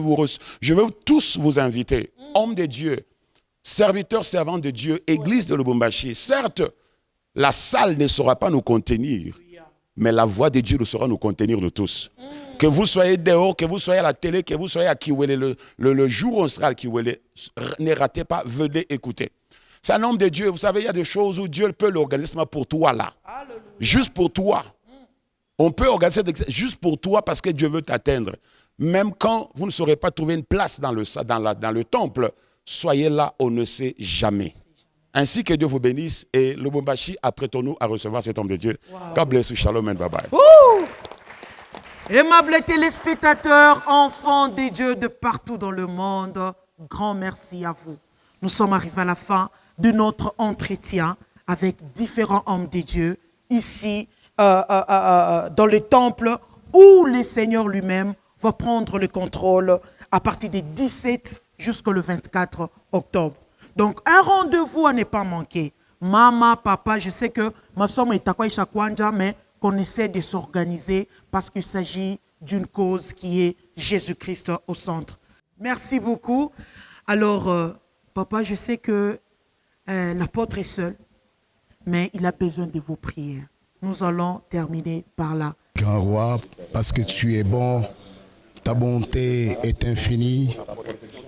veux tous vous inviter, hommes de Dieu, serviteurs, servants de Dieu, église de Lubumbashi. Certes, la salle ne saura pas nous contenir, mais la voix de Dieu nous saura nous contenir nous tous. Que vous soyez dehors, que vous soyez à la télé, que vous soyez à Kiwele, le jour où on sera à Kiwele, ne ratez pas, venez écouter. C'est un homme de Dieu. Vous savez, il y a des choses où Dieu peut l'organiser pour toi là. Alléluia. Juste pour toi. On peut organiser juste pour toi parce que Dieu veut t'atteindre. Même quand vous ne saurez pas trouver une place dans le temple, soyez là, on ne sait jamais. Ainsi que Dieu vous bénisse et Lubumbashi, apprêtons-nous à recevoir cet homme de Dieu. Wow. God bless you, shalom and bye bye. Aimables téléspectateurs, enfants des dieux de partout dans le monde, grand merci à vous. Nous sommes arrivés à la fin de notre entretien avec différents hommes de Dieu ici dans le temple où le Seigneur lui-même va prendre le contrôle à partir du 17 jusqu'au 24 octobre. Donc, un rendez-vous à ne pas manquer. Maman, papa, je sais que ma somme est à quoi mais qu'on essaie de s'organiser parce qu'il s'agit d'une cause qui est Jésus-Christ au centre. Merci beaucoup. Alors, papa, je sais que l'apôtre est seul, mais il a besoin de vos prières. Nous allons terminer par là. Grand roi, parce que tu es bon, ta bonté est infinie.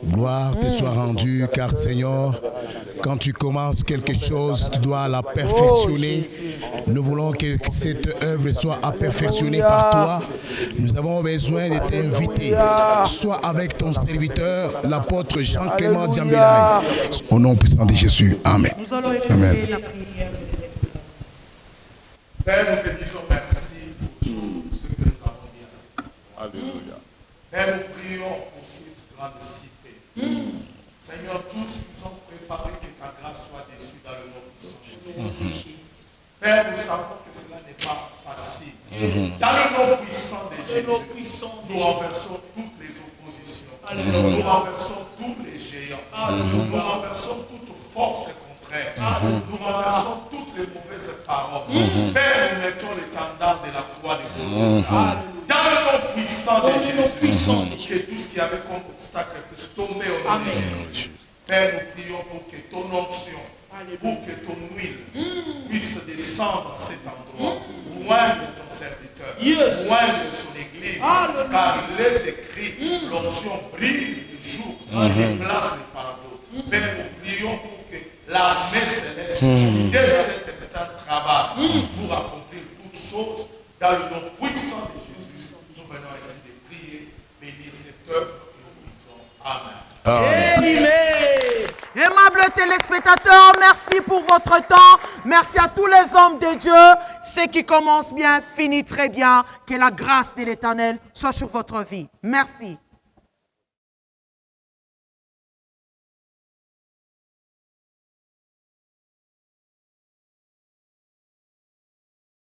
Gloire te soit rendue, car Seigneur, quand tu commences quelque chose, tu dois la perfectionner. Nous voulons que cette œuvre soit perfectionnée par toi. Nous avons besoin de t'inviter, soit avec ton serviteur, l'apôtre Jean-Clément Diambilai. Au nom puissant de Jésus. Amen. Nous allons écouter Amen. la prière. Père, nous te disons merci pour tout ce que nous avons dit à cette fois. Alléluia. Père, nous prions pour cette grande cité. Seigneur, tous nous ont préparé que ta grâce soit dessus dans le nom de Jésus. Père, nous savons que cela n'est pas facile. Dans le nom puissant de Jésus, nous renversons toutes les oppositions. Nous renversons tous les géants. Nous renversons toute force contraire. Nous renversons toutes les mauvaises paroles. Père, nous mettons l'étendard de la croix de Golgotha. Dans le nom puissant de Jésus, que tout ce qui avait comme obstacle puisse tomber au nom de Jésus. Père, nous prions pour que ton onction, pour que ton huile puisse descendre à cet endroit, loin de ton serviteur, loin de son église, car il est écrit, l'onction brise le jour, déplace les fardeaux. Père, nous prions pour que l'armée céleste, dès cet instant, travaille pour accomplir toutes choses dans le nom puissant de Jésus. Nous venons ici de prier, bénir cette œuvre et nous disons Amen. Amen. Aimables téléspectateurs, merci pour votre temps. Merci à tous les hommes de Dieu. Ce qui commence bien, finit très bien. Que la grâce de l'Éternel soit sur votre vie. Merci.